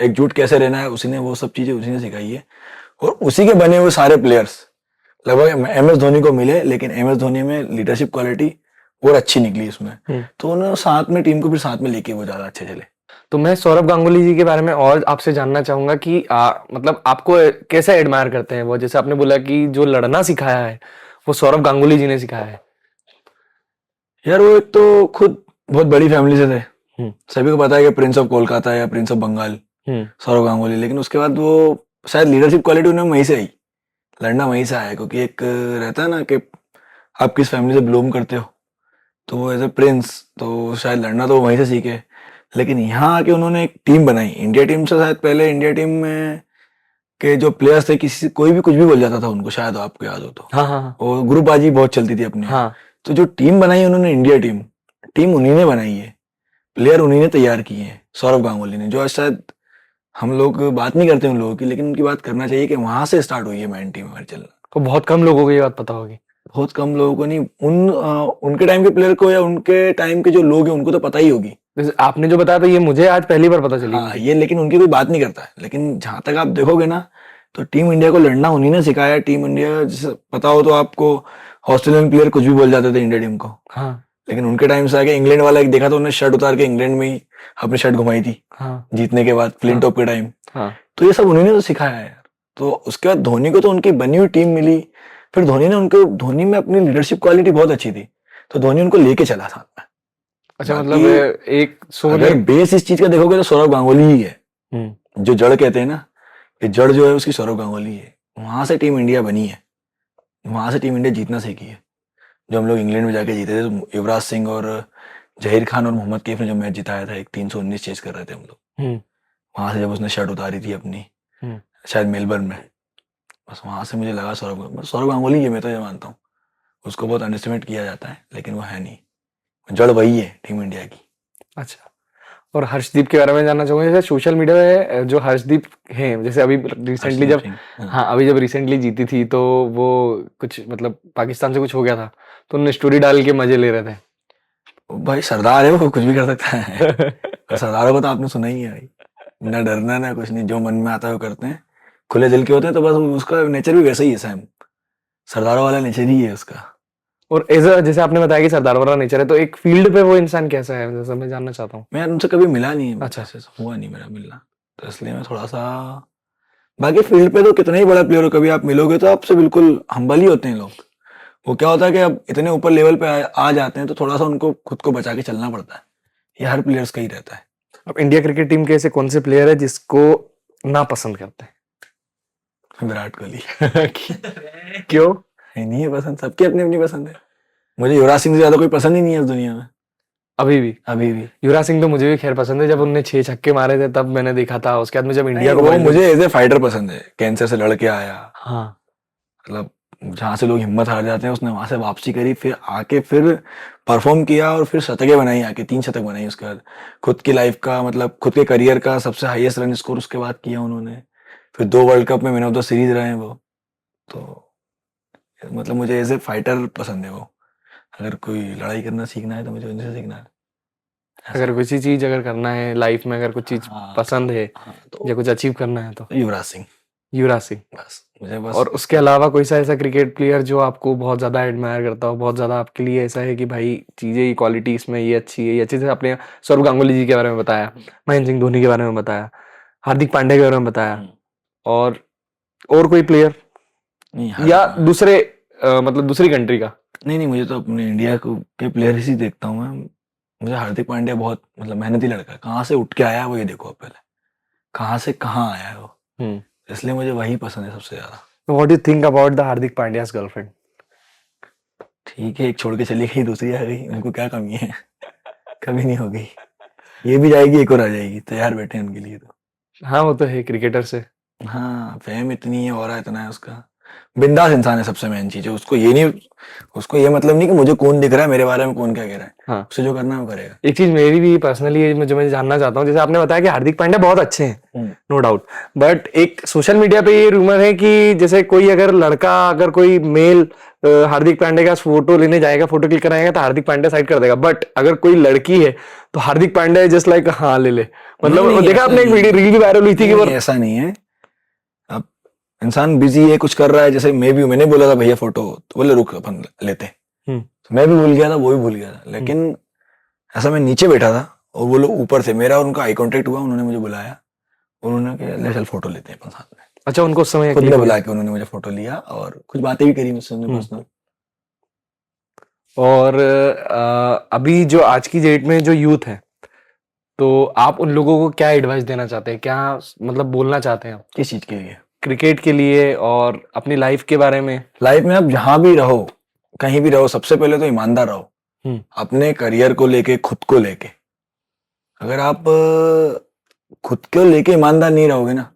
एकजुट कैसे रहना है, उसी ने वो सब चीजें उसी ने सिखाई है। और उसी के बने हुए सारे प्लेयर्स लगभग एमएस धोनी को मिले, लेकिन एमएस धोनी में लीडरशिप क्वालिटी और अच्छी निकली उसमें, तो उन्होंने साथ में टीम को फिर साथ में लेके वो ज्यादा अच्छे चले। तो मैं सौरव गांगुली जी के बारे में और आपसे जानना चाहूंगा कि मतलब आपको कैसे एडमायर करते हैं वो? जैसे आपने बोला कि जो लड़ना सिखाया है वो सौरव गांगुली जी ने सिखाया है। यार वो एक तो खुद बहुत बड़ी फैमिली से थे, सभी को पता है कि प्रिंस ऑफ कोलकाता या प्रिंस ऑफ बंगाल सौरव गांगुली, लेकिन उसके बाद वो शायद लीडरशिप क्वालिटी उन्हें वहीं से आई, लड़ना वहीं से आया, क्योंकि एक रहता है ना कि आप किस फैमिली से बिलोंग करते हो, तो वो एज ए प्रिंस, तो शायद लड़ना तो वहीं से सीखे। लेकिन यहाँ आके उन्होंने एक टीम बनाई, इंडिया टीम से शायद पहले इंडिया टीम में के जो प्लेयर्स थे, किसी कोई भी कुछ भी बोल जाता था उनको, शायद आपको याद हो तो। हाँ। और ग्रुपबाजी बहुत चलती थी अपने। तो जो टीम बनाई उन्होंने, इंडिया टीम उन्हीं ने बनाई है, प्लेयर उन्हीं ने तैयार किए हैं, सौरव गांगुली ने, जो आज शायद हम लोग बात नहीं करते उन लोगों की, लेकिन उनकी बात करना चाहिए कि वहां से स्टार्ट हुई है मैन टीम हमारी चलना। तो बहुत कम लोगों को ये बात पता होगी। बहुत कम लोगों को नहीं, उनके टाइम के प्लेयर को या उनके टाइम के जो लोग हैं उनको तो पता ही होगी। जैसे आपने जो बताया, तो ये मुझे आज पहली बार पता चली। हाँ, ये लेकिन उनकी कोई बात नहीं करता है, लेकिन जहां तक आप देखोगे ना, तो टीम इंडिया को लड़ना उन्हीं ने सिखाया। टीम इंडिया जैसे पता हो तो आपको, ऑस्ट्रेलियन प्लेयर कुछ भी बोल जाते थे इंडिया टीम को, लेकिन उनके टाइम से आगे इंग्लैंड वाला एक देखा तो उन्हें शर्ट उतार के इंग्लैंड में ही अपनी शर्ट घुमाई थी जीतने के बाद, फ्लिंटॉप के टाइम। तो ये सब उन्हीं ने तो सिखाया है यार। तो उसके बाद धोनी को तो उनकी बनी हुई टीम मिली, फिर धोनी में अपनी लीडरशिप क्वालिटी बहुत अच्छी थी, तो धोनी उनको लेके चला साथ में। अच्छा, मतलब एक अगर बेस इस चीज का देखोगे तो सौरव गांगुली ही है, जो जड़ कहते हैं ना, कि जड़ जो है उसकी सौरव गांगुली है। वहां से टीम इंडिया बनी है, वहां से टीम इंडिया जीतना सीखी है। जो हम लोग इंग्लैंड में जाके जीते थे तो युवराज सिंह और जहीर खान और मोहम्मद कैफ ने जो मैच जिताया था, एक 319 चेस कर रहे थे हम लोग। वहां से जब उसने शर्ट उतारी थी अपनी, शायद मेलबर्न में, बस वहां से मुझे लगा सौरव गांगुली है, मैं तो ये मानता हूँ। उसको बहुत अंडरस्टिमेट किया जाता है, लेकिन वो है नहीं, जड़ वही है टीम इंडिया की। अच्छा, और हर्षदीप के बारे में जानना चाहूंगा। जैसे सोशल मीडिया पे जो हर्षदीप हैं, जैसे अभी रिसेंटली जब अभी जब रिसेंटली जीती थी तो वो कुछ मतलब पाकिस्तान से कुछ हो गया था तो उन्होंने स्टोरी डाल के मजे ले रहे थे। भाई सरदार है, वो कुछ भी कर सकता है। और सरदारों को तो आपने सुना ही है भाई, ना डरना ना कुछ नहीं, जो मन में आता है वो करते हैं, खुले दिल के होते हैं। तो बस उसका नेचर भी वैसा ही है, सैम सरदारों वाला नेचर ही है उसका। और जैसे आपने बताया कि सरदार वाला नेचर है, तो एक फील्ड पे वो इंसान कैसा है, जैसा मैं जानना चाहता हूँ। मैं उनसे कभी मिला नहीं है, अच्छा। ऐसे हुआ नहीं मेरा मिलना, तो इसलिए मैं थोड़ा सा, बाकी फील्ड पे तो कितना ही बड़ा प्लेयर हो, कभी आप मिलोगे तो आपसे बिल्कुल हम्बल ही होते हैं लोग। वो क्या होता है कि अब इतने ऊपर लेवल पे आ जाते हैं तो थोड़ा सा उनको खुद को बचा के चलना पड़ता है, ये हर प्लेयर्स का ही रहता है। अब इंडिया क्रिकेट टीम के ऐसे कौन से प्लेयर है जिसको ना पसंद करते हैं? विराट कोहली। क्यों? नहीं है पसंद, सबकी अपनी अपनी पसंद है। मुझे युवराज सिंह से ज्यादा कोई पसंद ही नहीं है इस दुनिया में, अभी भी। युवराज सिंह तो मुझे भी खैर पसंद है, जब उनने 6 छक्के मारे थे तब मैंने देखा था। उसके बाद में जब इंडिया को, वो मुझे एज ए फाइटर पसंद है, कैंसर से लड़के आया, हाँ, मतलब जहाँ से लोग हिम्मत हार जाते हैं उसने वहां से वापसी करी, फिर आके फिर परफॉर्म किया और फिर शतकें बनाई, आके 3 शतक बनाई। उसके बाद खुद की लाइफ का, मतलब खुद के करियर का सबसे हाईएस्ट रन स्कोर उसके बाद किया उन्होंने। फिर 2 वर्ल्ड कप में मैन ऑफ द सीरीज रहे हैं वो। तो मतलब मुझे एज ए फाइटर पसंद है वो। अगर कोई लड़ाई करना सीखना है तो मुझे उनसे सीखना है। अगर किसी चीज अगर करना है लाइफ में, अगर कुछ चीज पसंद है तो या कुछ अचीव करना है तो युवराज सिंह बस मुझे बस। और उसके अलावा कोई सा ऐसा क्रिकेट प्लेयर जो आपको बहुत ज्यादा एडमायर करता हो, बहुत ज्यादा आपके लिए ऐसा है कि भाई चीजें, ये क्वालिटी इसमें ये अच्छी है, ये अच्छी। से आपने सौरव गांगुली जी के बारे में बताया, महेंद्र सिंह धोनी के बारे में बताया, हार्दिक पांड्या के बारे में बताया, और कोई प्लेयर या दूसरे मतलब दूसरी कंट्री का? नहीं, मुझे तो अपने इंडिया के प्लेयर ही देखता हूँ मैं। मुझे हार्दिक पांड्या बहुत मतलब मेहनती लड़का है, कहाँ से उठ के आया है वो ये देखो पहले, कहाँ से कहाँ आया है वो, इसलिए मुझे वही पसंद है सबसे ज्यादा। What do you think about the Hardik Pandya's girlfriend? ठीक है, एक छोड़ के चली गई, दूसरी आ गई, उनको क्या कमी है? कभी नहीं होगी, ये भी जाएगी एक और आ जाएगी, तैयार बैठे हैं उनके लिए तो। हाँ, वो तो है क्रिकेटर से। हाँ, फेम इतनी है और इतना है उसका, बिंदास इंसान है, सबसे मेन चीज है। उसको ये मतलब नहीं कि मुझे कौन दिख रहा है, मेरे बारे में कौन क्या कह रहा है। हाँ, उसे जो करना है वो करेगा। एक चीज मेरी भी पर्सनली जो मैं जानना चाहता हूँ, जैसे आपने बताया कि हार्दिक पांड्या बहुत अच्छे हैं, नो डाउट, बट एक सोशल मीडिया पे ये रूमर है कि जैसे कोई अगर लड़का, अगर कोई मेल हार्दिक पांड्या का फोटो लेने जाएगा, फोटो क्लिक कराएगा तो हार्दिक पांड्या साइड कर देगा, बट अगर कोई लड़की है तो हार्दिक पांड्या जस्ट लाइक हाँ ले। मतलब देखा आपने एक वीडियो रील भी वायरल हुई थी कि वो ऐसा नहीं है। अब इंसान बिजी है, कुछ कर रहा है, जैसे मैंने बोला था भैया फोटो, तो बोले रुक अपन लेते हैं, तो मैं भी भूल गया था, वो भी भूल गया था, लेकिन ऐसा मैं नीचे बैठा था और वो लोग ऊपर थे, मेरा और उनका आई कांटेक्ट हुआ, उन्होंने मुझे बुलाया, उन्होंने कहा ले चल फोटो लेते हैं अपन साथ में। अच्छा, उनको उस समय खुद ने बुला के उन्होंने मुझे फोटो लिया और कुछ बातें भी करी मुझसे पर्सनल। और अभी जो आज की डेट में जो यूथ है, तो आप उन लोगों को क्या एडवाइस देना चाहते हैं, क्या मतलब बोलना चाहते हैं? किस चीज के लिए? क्रिकेट के लिए और अपनी लाइफ के बारे में। लाइफ में आप जहां भी रहो, कहीं भी रहो, सबसे पहले तो ईमानदार रहो अपने करियर को लेके, खुद को लेके। अगर आप खुद को लेके ईमानदार नहीं रहोगे ना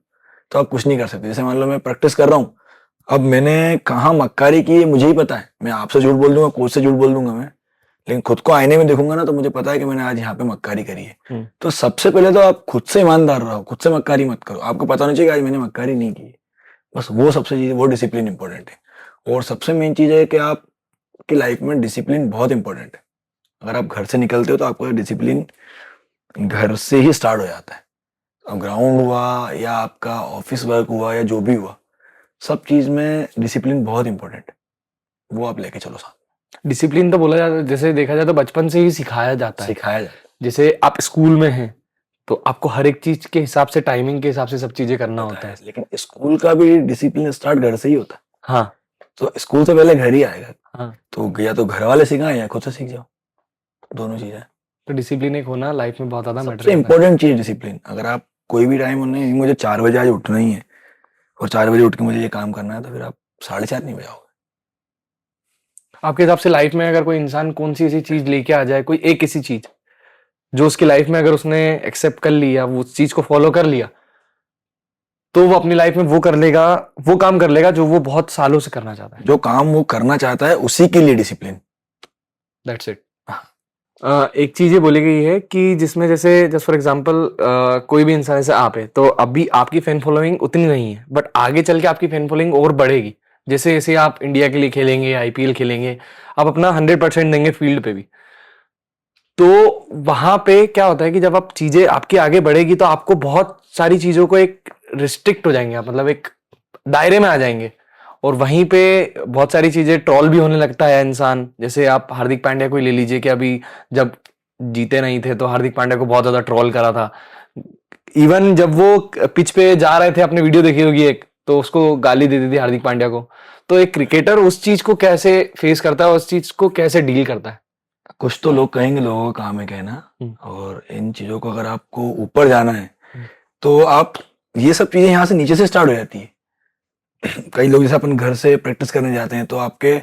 तो आप कुछ नहीं कर सकते। जैसे मान लो मैं प्रैक्टिस कर रहा हूँ, अब मैंने कहाँ मक्कारी की है मुझे ही पता है, मैं आपसे झूठ बोल दूंगा, कोच से झूठ बोल दूंगा मैं, लेकिन खुद को आईने में देखूंगा ना तो मुझे पता है कि मैंने आज यहाँ पे मक्कारी करी है। तो सबसे पहले तो आप खुद से ईमानदार रहो, खुद से मक्कारी मत करो। आपको पता नहीं चाहिए कि आज मैंने मक्कारी नहीं की, बस वो सबसे चीज, वो डिसिप्लिन इंपॉर्टेंट है। और सबसे मेन चीज है कि आपकी लाइफ में डिसिप्लिन बहुत इंपॉर्टेंट है। अगर आप घर से निकलते हो तो आपका डिसिप्लिन घर से ही स्टार्ट हो जाता है। अब ग्राउंड हुआ या आपका ऑफिस वर्क हुआ या जो भी हुआ, सब चीज में डिसिप्लिन बहुत इंपॉर्टेंट है, वो आप लेके चलो साथ। डिसिप्लिन तो बोला जाता है, जैसे देखा जाए तो बचपन से ही सिखाया जाता है। जैसे आप स्कूल में हैं तो आपको हर एक चीज के हिसाब से, टाइमिंग के हिसाब से सब चीजें करना होता है, लेकिन स्कूल का भी डिसिप्लिन स्टार्ट घर से ही होता है। हाँ, तो स्कूल से पहले घर ही आएगा। हाँ, तो या तो घर वाले सिखाएं या खुद से सीख जाओ, दोनों चीजें। तो डिसिप्लिन एक होना लाइफ में बहुत ज्यादा मैटर सबसे इंपॉर्टेंट चीज डिसिप्लिन। अगर आप कोई भी टाइम नहीं, मुझे 4 बजे आज उठना ही है, और 4 बजे उठ के मुझे ये काम करना है, तो फिर आप 4:30 नहीं बजाओगे। आपके हिसाब से लाइफ में अगर कोई इंसान कौन सी ऐसी चीज लेके आ जाए, कोई एक ऐसी चीज जो उसकी लाइफ में अगर उसने एक्सेप्ट कर लिया, वो उस चीज को फॉलो कर लिया, तो वो अपनी लाइफ में वो कर लेगा, वो काम कर लेगा जो वो बहुत सालों से करना चाहता है। जो काम वो करना चाहता है उसी के लिए डिसिप्लिन। That's it. एक चीज ये बोली गई है कि जिसमें जैसे जस्ट फॉर एग्जांपल कोई भी इंसान, जैसे आप है, तो अभी आपकी फैन फॉलोइंग उतनी नहीं है, बट आगे चल के आपकी फैन फॉलोइंग और बढ़ेगी। जैसे जैसे आप इंडिया के लिए खेलेंगे, आईपीएल खेलेंगे, आप अपना 100% देंगे फील्ड पे भी, तो वहां पे क्या होता है कि जब आप चीजें आपकी आगे बढ़ेगी तो आपको बहुत सारी चीजों को एक रिस्ट्रिक्ट हो जाएंगे आप, मतलब एक दायरे में आ जाएंगे, और वहीं पे बहुत सारी चीजें ट्रोल भी होने लगता है इंसान। जैसे आप हार्दिक पांड्या को ही ले लीजिए कि अभी जब जीते नहीं थे तो हार्दिक पांड्या को बहुत ज्यादा ट्रोल करा था। इवन जब वो पिच पे जा रहे थे, आपने वीडियो देखी होगी एक, तो उसको गाली दे दी थी हार्दिक पांड्या को। तो एक क्रिकेटर उस चीज को कैसे फेस करता है, उस चीज को कैसे डील करता है? कुछ तो लोग कहेंगे, लोगों का काम है कहना, और इन चीजों को अगर आपको ऊपर जाना है तो आप, ये सब चीजें यहाँ से नीचे से स्टार्ट हो जाती है। कई लोग जैसे अपन घर से प्रैक्टिस करने जाते हैं तो आपके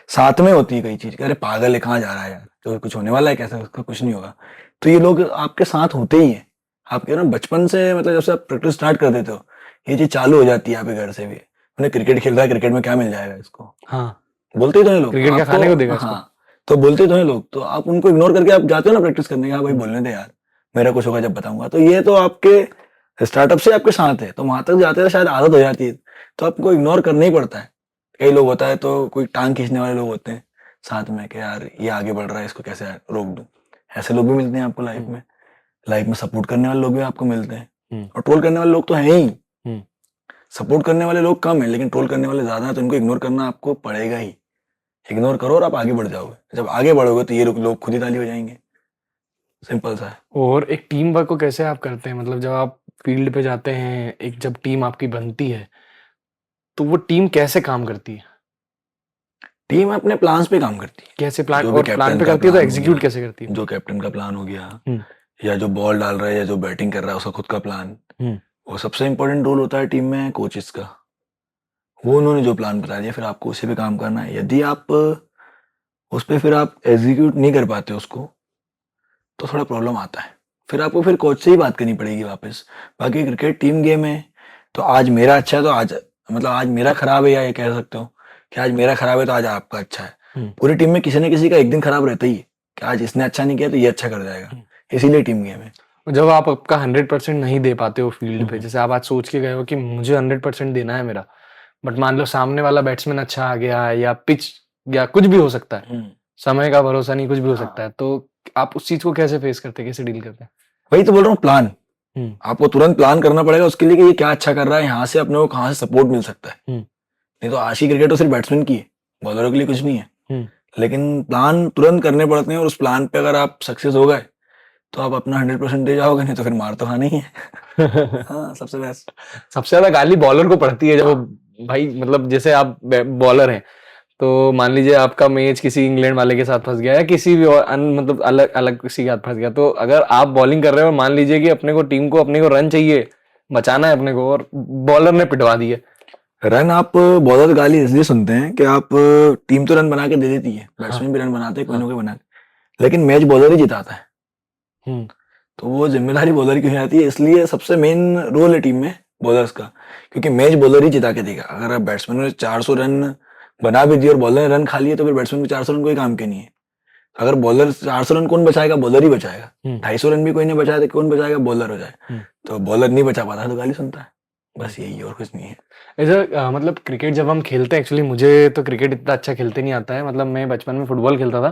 साथ में होती है कई चीज, अरे पागल है, कहाँ जा रहा है यार, तो कुछ होने वाला है कैसे, उसका कुछ नहीं होगा। तो ये लोग आपके साथ होते ही हैं। आप कह रहे हो बचपन से, मतलब जब से आप प्रैक्टिस स्टार्ट कर देते हो ये चीज चालू हो जाती है आपके घर से भी। उन्हें क्रिकेट खेल रहा है, क्रिकेट में क्या मिल जाएगा इसको, हाँ, बोलते ही तो हैं लोग। क्रिकेट क्या खाने को देगा इसको? हाँ, तो बोलते तो हैं लोग, तो आप उनको इग्नोर करके आप जाते हो ना प्रैक्टिस करने का, भाई बोलने दे यार, मेरा कुछ होगा जब बताऊंगा। तो ये तो आपके स्टार्टअप से आपके साथ है, तो वहां तक जाते हैं शायद आदत हो जाती है, तो आपको इग्नोर करना ही पड़ता है। कई लोग होता है तो कोई टांग खींचने वाले लोग होते हैं साथ में कि यार ये आगे बढ़ रहा है, इसको कैसे रोक दूं। ऐसे लोग भी मिलते हैं आपको लाइफ में। लाइफ में सपोर्ट करने वाले लोग भी आपको मिलते हैं, और ट्रोल करने वाले लोग तो हैं ही। सपोर्ट करने वाले लोग कम है, लेकिन ट्रोल करने वाले ज्यादा है, तो इनको इग्नोर करना आपको पड़ेगा ही। इग्नोर करो और आप आगे बढ़ जाओगे। जब आगे बढ़ोगे तो ये लोग खुद ही ताली हो जाएंगे, सिंपल सा है। और एक टीम वर्क को कैसे आप करते हैं, मतलब जब आप फील्ड पे जाते हैं, एक जब टीम आपकी बनती है तो वो टीम कैसे काम करती है? टीम अपने प्लान्स पे काम करती है। कैसे प्लान, जो भी और कैप्टन प्लान पे का करती है तो प्लान हो एग्जीक्यूट गया, कैसे करती है? जो कैप्टन का प्लान हो गया, हम्म, या जो बॉल डाल रहा है या जो बैटिंग कर रहा है उसका खुद का प्लान। हम्म, और सबसे इंपॉर्टेंट रोल होता है टीम में कोचेस का। वो उन्होंने जो प्लान बता दिया, फिर आपको उसी पे काम करना है। यदि आप उस पर फिर आप एग्जीक्यूट नहीं कर पाते उसको, तो थोड़ा प्रॉब्लम आता है। फिर कोच से ही बात करनी पड़ेगी वापस। बाकी क्रिकेट टीम गेम है, तो आज मेरा अच्छा है तो आज, मतलब आज मेरा खराब है, या ये कह सकते हो कि आज मेरा खराब है तो आज आपका अच्छा है। पूरी टीम में किसी न किसी का एक दिन खराब रहता ही है कि आज इसने अच्छा नहीं किया तो ये अच्छा कर जाएगा, इसीलिए टीम गेम है। जब आप आपका 100% नहीं दे पाते हो फील्ड पे, जैसे आप आज सोच के गए हो कि मुझे 100% देना है मेरा, बट मान लो सामने वाला बैट्समैन अच्छा आ गया है, या पिच, या कुछ भी हो सकता है, समय का भरोसा नहीं, कुछ भी हो सकता है, तो आप उस चीज को कैसे फेस करते हैं, कैसे डील करते हैं? वही तो बोल रहा हूँ, प्लान। आपको तुरंत प्लान करना पड़ेगा उसके लिए कि ये क्या अच्छा कर रहा है, यहाँ से अपने को कहाँ से सपोर्ट मिल सकता है। नहीं तो आज की क्रिकेट तो सिर्फ बैट्समैन की है, बॉलरों के लिए कुछ नहीं है। लेकिन प्लान तुरंत करने पड़ते हैं, और उस प्लान पे अगर आप सक्सेस हो गए तो आप अपना 100% दे जाओगे, नहीं तो फिर मार तो खाना ही है। हाँ, सबसे बेस्ट। सबसे ज्यादा गाली बॉलर को पड़ती है जब वो, भाई मतलब जैसे आप बॉलर हैं, तो मान लीजिए आपका मैच किसी इंग्लैंड वाले के साथ फंस गया, या किसी भी मतलब अलग अलग किसी के साथ फंस गया, तो अगर आप बॉलिंग कर रहे हो, मान लीजिए कि अपने को टीम को, अपने को रन चाहिए, बचाना है अपने को, और बॉलर ने पिटवा दी है। रन आप बॉलर गाली इसलिए सुनते हैं कि आप, टीम तो रन बना के दे देती है, बैट्समैन भी रन बनाते हैं कोई ना कोई बना के, लेकिन मैच बॉलर ही जिताता है। तो वो जिम्मेदारी बॉलर की हो जाती है, इसलिए सबसे मेन रोल है टीम में बॉलर्स का, क्योंकि मैच बॉलर ही जिता के देगा। अगर आप बैट्समैन ने 400 रन बना भी दिए और बॉलर ने रन खा लिए, तो फिर बैट्समैन को 400 रन कोई काम के नहीं है। अगर बॉलर 400 रन कौन बचाएगा, बॉलर ही बचाएगा। 250 रन भी कोई नहीं बचाया तो कौन बचाएगा, बॉलर हो जाए। तो बॉलर नहीं बचा पाता तो गाली सुनता है, बस यही है, और कुछ नहीं है। ऐसा मतलब क्रिकेट जब हम खेलते हैं, एक्चुअली मुझे तो क्रिकेट इतना अच्छा खेलते नहीं आता है, मतलब मैं बचपन में फुटबॉल खेलता था,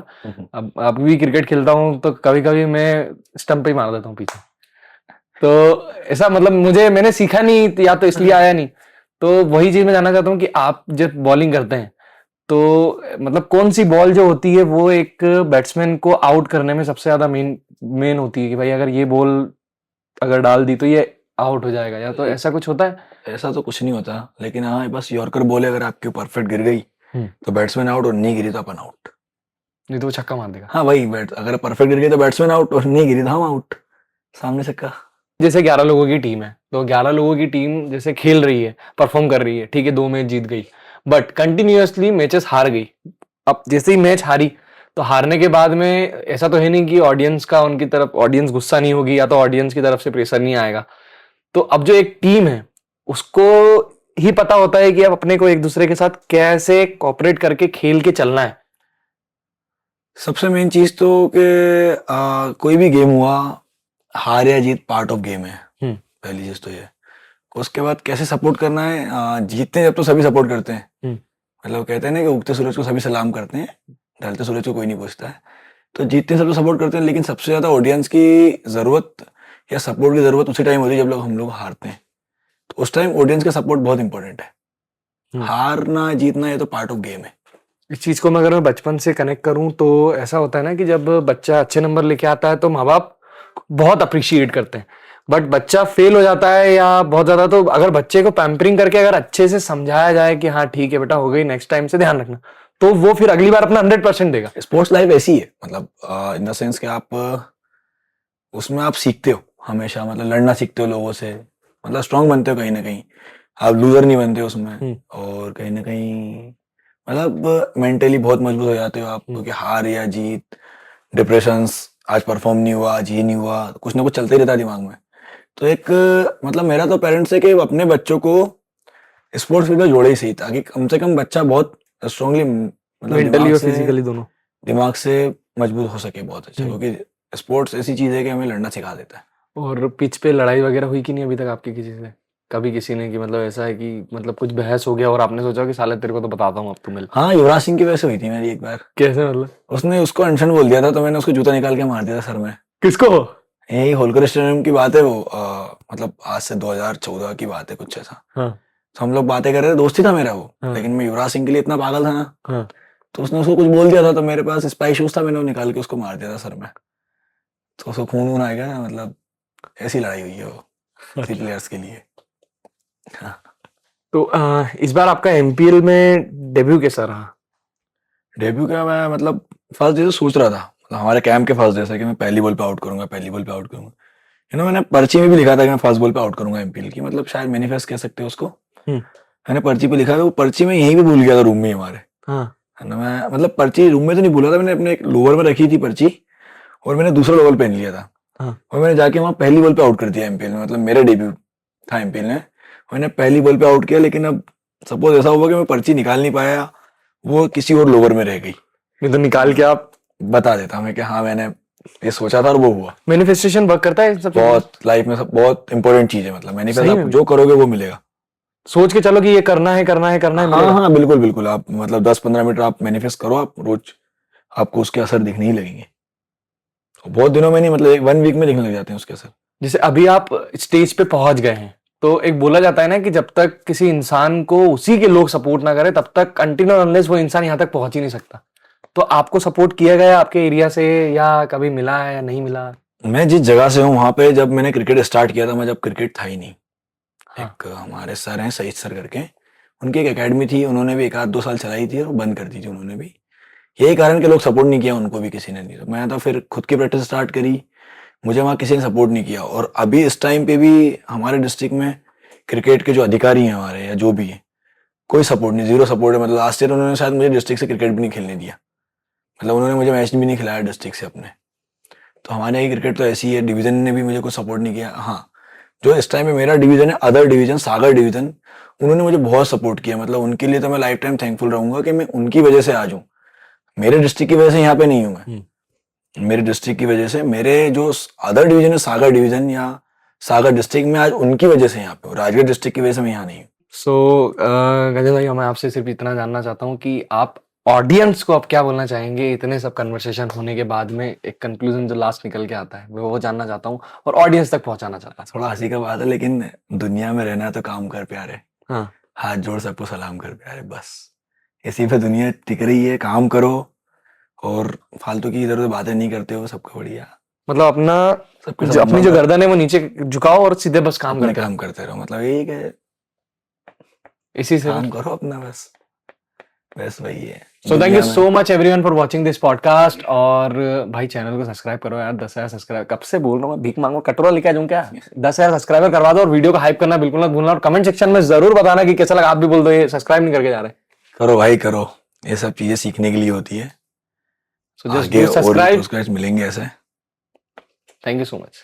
अब भी क्रिकेट खेलता हूँ, तो कभी कभी मैं स्टंप पे ही मार देता हूँ पीछे। तो ऐसा मतलब मैंने सीखा नहीं, या तो इसलिए आया नहीं। तो वही चीज मैं जानना चाहता हूँ कि आप जब बॉलिंग करते हैं तो मतलब कौन सी बॉल जो होती है वो एक बैट्समैन को आउट करने में सबसे ज्यादा मेन होती है, कि भाई अगर ये बॉल अगर डाल दी तो ये आउट हो जाएगा, या तो ऐसा कुछ होता है? ऐसा तो कुछ नहीं होता, लेकिन हाँ बस यॉर्कर बॉल अगर आपके परफेक्ट गिर गई तो बैट्समैन आउट, और नहीं गिरी तो अपन आउट। नहीं तो वो छक्का मार देगा। हाँ वही, अगर परफेक्ट गिर गई तो बैट्समैन आउट, और नहीं गिरी तो हम आउट, सामने छक्का। जैसे 11 लोगों की टीम है, तो 11 लोगों की टीम जैसे खेल रही है, परफॉर्म कर रही है, ठीक है, 2 मैच जीत गई, बट कंटिन्यूअसली मैचेस हार गई। अब जैसे ही मैच हारी, तो हारने के बाद में ऐसा तो है नहीं कि ऑडियंस का उनकी तरफ ऑडियंस गुस्सा नहीं होगी या तो ऑडियंस की तरफ से प्रेशर नहीं आएगा। तो अब जो एक टीम है उसको ही पता होता है कि अब अपने को एक दूसरे के साथ कैसे कोऑपरेट करके खेल के चलना है। सबसे मेन चीज तो कि कोई भी गेम हुआ, हार या जीत पार्ट ऑफ गेम है। हम्म। पहली चीज तो ये। उसके बाद कैसे सपोर्ट करना है, जीतते हैं जब तो सभी सपोर्ट करते हैं। मतलब कहते हैं ना कि उगते सूरज को सभी सलाम करते हैं, ढलते सूरज को कोई नहीं पूछता है। तो जीतते हैं सब तो सपोर्ट करते हैं, लेकिन सबसे ज्यादा ऑडियंस की जरूरत या सपोर्ट की जरूरत उसी टाइम होती है जब हम लोग हारते हैं। तो उस टाइम ऑडियंस का सपोर्ट बहुत इंपॉर्टेंट है। हारना जीतना ये तो पार्ट ऑफ गेम है। इस चीज को मैं अगर मैं बचपन से कनेक्ट करूं तो ऐसा होता है ना कि जब बच्चा अच्छे नंबर लेके आता है तो माँ बाप बहुत अप्रिशिएट करते हैं, बट बच्चा फेल हो जाता है या बहुत ज्यादा, तो अगर बच्चे को पैम्परिंग करके अगर अच्छे से समझाया जाए कि हाँ ठीक है बेटा हो गई, नेक्स्ट टाइम से ध्यान रखना, तो वो फिर अगली बार अपना 100% देगा। स्पोर्ट्स लाइफ ऐसी है, मतलब इन द सेंस कि आप उसमें आप सीखते हो हमेशा, मतलब लड़ना सीखते हो लोगों से, मतलब स्ट्रांग बनते हो कहीं ना कहीं, आप लूजर नहीं बनते उसमें। और कहीं ना कहीं मतलब मेंटली बहुत मजबूत हो जाते हो आप, क्योंकि हार या जीत, डिप्रेशंस, आज परफॉर्म नहीं हुआ, आज ये नहीं हुआ, कुछ ना कुछ चलते ही रहता है दिमाग में। तो एक मतलब मेरा तो पेरेंट्स है कि अपने बच्चों को स्पोर्ट्स फील्ड में जोड़े ही सही, ताकि कम से कम बच्चा बहुत स्ट्रांगली, मतलब मेंटली और फिजिकली दोनों, दिमाग से मजबूत हो सके बहुत अच्छा, क्योंकि स्पोर्ट्स ऐसी चीज है कि हमें लड़ना सिखा देता है। और पिच पे लड़ाई वगैरह हुई कि नहीं अभी तक आपकी किसी से? कभी किसी ने कि मतलब ऐसा है कि मतलब कुछ बहस हो गया और आपने सोचा कि साले तेरे को तो बताता हूँ अब तू मिल? हाँ, युवराज सिंह की वजह से हुई थी मेरी एक बार। कैसे मतलब? उसने उसको अनशन बोल दिया था, तो मैंने उसको जूता निकाल के मार दिया था सर में। किसको? यही होलकर स्टेडियम की बात है वो, मतलब आज से 2014 की बात है कुछ ऐसा। हाँ। तो हम लोग बातें कर रहे थे, दोस्ती था मेरा वो। हाँ। लेकिन मैं युवराज सिंह के लिए इतना पागल था ना, हाँ। तो उसने उसको कुछ बोल दिया था, तो मेरे पास स्पाइक शूज था, मैंने वो निकाल के उसको मार दिया था सर में। तो उसको खून वून आ गया ना, मतलब ऐसी लड़ाई हुई है वो 3 प्लेयर्स के लिए। हाँ। तो इस बार आपका एमपीएल में डेब्यू कैसा रहा? डेब्यू का मैं मतलब फर्स्ट डे से सोच रहा था, मतलब हमारे कैंप के फर्स्ट डे से, कि मैं पहली बॉल पे आउट करूंगा, पहली बॉल पे आउट करूंगा। मैंने पर्ची में भी लिखा था कि मैं फर्स्ट बॉल पे आउट करूंगा एमपीएल की, मतलब शायद मैनिफेस्ट कह सकते हो उसको। मैंने पर्ची पे लिखा था, वो पर्ची में यहीं पे भूल गया था रूम में हमारे। है ना, मैं मतलब पर्ची रूम में तो नहीं भूला था, मैंने अपने लोअर में रखी थी पर्ची, और मैंने दूसरा लोअर पहन लिया था। और मैंने जाके वहां पहली बॉल पे आउट कर दिया एमपीएल में, मतलब मेरा डेब्यू था एमपीएल में। मैंने पहली बॉल पे आउट किया, लेकिन अब सपोज ऐसा हुआ कि मैं पर्ची निकाल नहीं पाया, वो किसी और लोअर में रह गई। नहीं तो निकाल के आप बता देता मैं कि हाँ मैंने ये सोचा था और वो हुआ। मैनिफेस्टेशन वर्क करता है सब बहुत लाइफ में सब बहुत इंपॉर्टेंट चीज है, मतलब मैनिफेस्ट आप में जो करोगे वो मिलेगा। सोच के चलो कि ये करना है करना है करना है, हाँ हाँ बिल्कुल बिल्कुल, आप मतलब 10-15 मिनट आप मैनिफेस्ट करो, आप रोज, आपको उसके असर दिखने ही लगेंगे। तो बहुत दिनों में नहीं, मतलब 1 वीक में दिखने लग जाते हैं उसके असर। जैसे अभी आप स्टेज पे पहुंच गए हैं, तो एक बोला जाता है ना कि जब तक किसी इंसान को उसी के लोग सपोर्ट ना करें तब तक कंटिन्यू अनलेस वो इंसान यहाँ तक पहुंच ही नहीं सकता। तो आपको सपोर्ट किया गया आपके एरिया से, या कभी मिला है या नहीं मिला? मैं जिस जगह से हूँ वहां पे जब मैंने क्रिकेट स्टार्ट किया था, मैं जब क्रिकेट था ही नहीं। हाँ। एक हमारे सर हैं सईद सर करके, उनकी एक एकेडमी थी, उन्होंने भी 1-2 साल चलाई थी और बंद कर दी थी उन्होंने भी। यही कारण कि लोग सपोर्ट नहीं किया उनको भी, किसी ने नहीं। तो मैं तो फिर खुद की प्रैक्टिस स्टार्ट करी, मुझे वहाँ किसी ने सपोर्ट नहीं किया। और अभी इस टाइम पे भी हमारे डिस्ट्रिक्ट में क्रिकेट के जो अधिकारी हैं हमारे, या जो भी है, कोई सपोर्ट नहीं, जीरो सपोर्ट है। मतलब लास्ट ईयर उन्होंने शायद मुझे डिस्ट्रिक्ट से क्रिकेट भी नहीं खेलने दिया, मतलब उन्होंने मुझे मैच भी नहीं खिलाया डिस्ट्रिक्ट से अपने। तो हमारे यहाँ क्रिकेट तो ऐसी है, डिवीजन ने भी मुझे कोई सपोर्ट नहीं किया। हाँ, जो इस टाइम में मेरा डिवीजन है, अदर डिवीजन, सागर डिवीजन, उन्होंने मुझे बहुत सपोर्ट किया। मतलब उनके लिए तो मैं लाइफ टाइम थैंकफुल रहूंगा कि मैं उनकी वजह से आज हूँ। मेरे डिस्ट्रिक्ट की वजह से यहाँ पे नहीं हूँ मैं, मेरे डिस्ट्रिक्ट की वजह से, मेरे जो अदर डिवीजन है, सागर डिवीजन या सागर डिस्ट्रिक्ट में, आज उनकी वजह से यहाँ पे हूँ। राजगढ़ डिस्ट्रिक्ट की वजह से मैं यहाँ नहीं हूँ। सो गजल भाई, मैं आपसे सिर्फ इतना जानना चाहता हूँ कि आप ऑडियंस को अब क्या बोलना चाहेंगे इतने सब कन्वर्सेशन होने के बाद में? एक कंक्लूजन जो लास्ट निकल के आता है मैं वो जानना चाहता हूँ और ऑडियंस तक पहुंचाना चाहता हूँ। थोड़ा हंसी का बात है, लेकिन दुनिया में रहना है तो काम कर प्यारे। हाँ। हाथ जोड़ सबको सलाम कर प्यारे, बस इसी पे दुनिया टिक रही है। काम करो और फालतू की इधर उधर बातें नहीं करते हो, सबको बढ़िया। मतलब अपना सबके अपनी जो गर्दन है वो नीचे झुकाओ और सीधे बस काम करते काम करते रहो, मतलब यही है, इसी से काम करो अपना बस। बस वही है। सो थैंक यू दुनिया में- so much everyone for watching this podcast. और भाई चैनल को सब्सक्राइब करो यार, 10,000 सब्सक्राइब कब से बोल रहा हूँ मैं, भीख मांगो कटोरा लेके आ जाऊँ क्या? 10,000 सब्सक्राइबर करवा दो और वीडियो को हाइप करना बिल्कुल मत भूलना, और कमेंट सेक्शन में जरूर बताना कि कैसा लगा। आप भी बोल दो ये सब्सक्राइब नहीं करके जा रहे। करो भाई करो, ये सब चीजें सीखने के लिए होती है। सो जस्ट आगे डू और भी सब्सक्राइब। postcards मिलेंगे ऐसे। Thank you so much.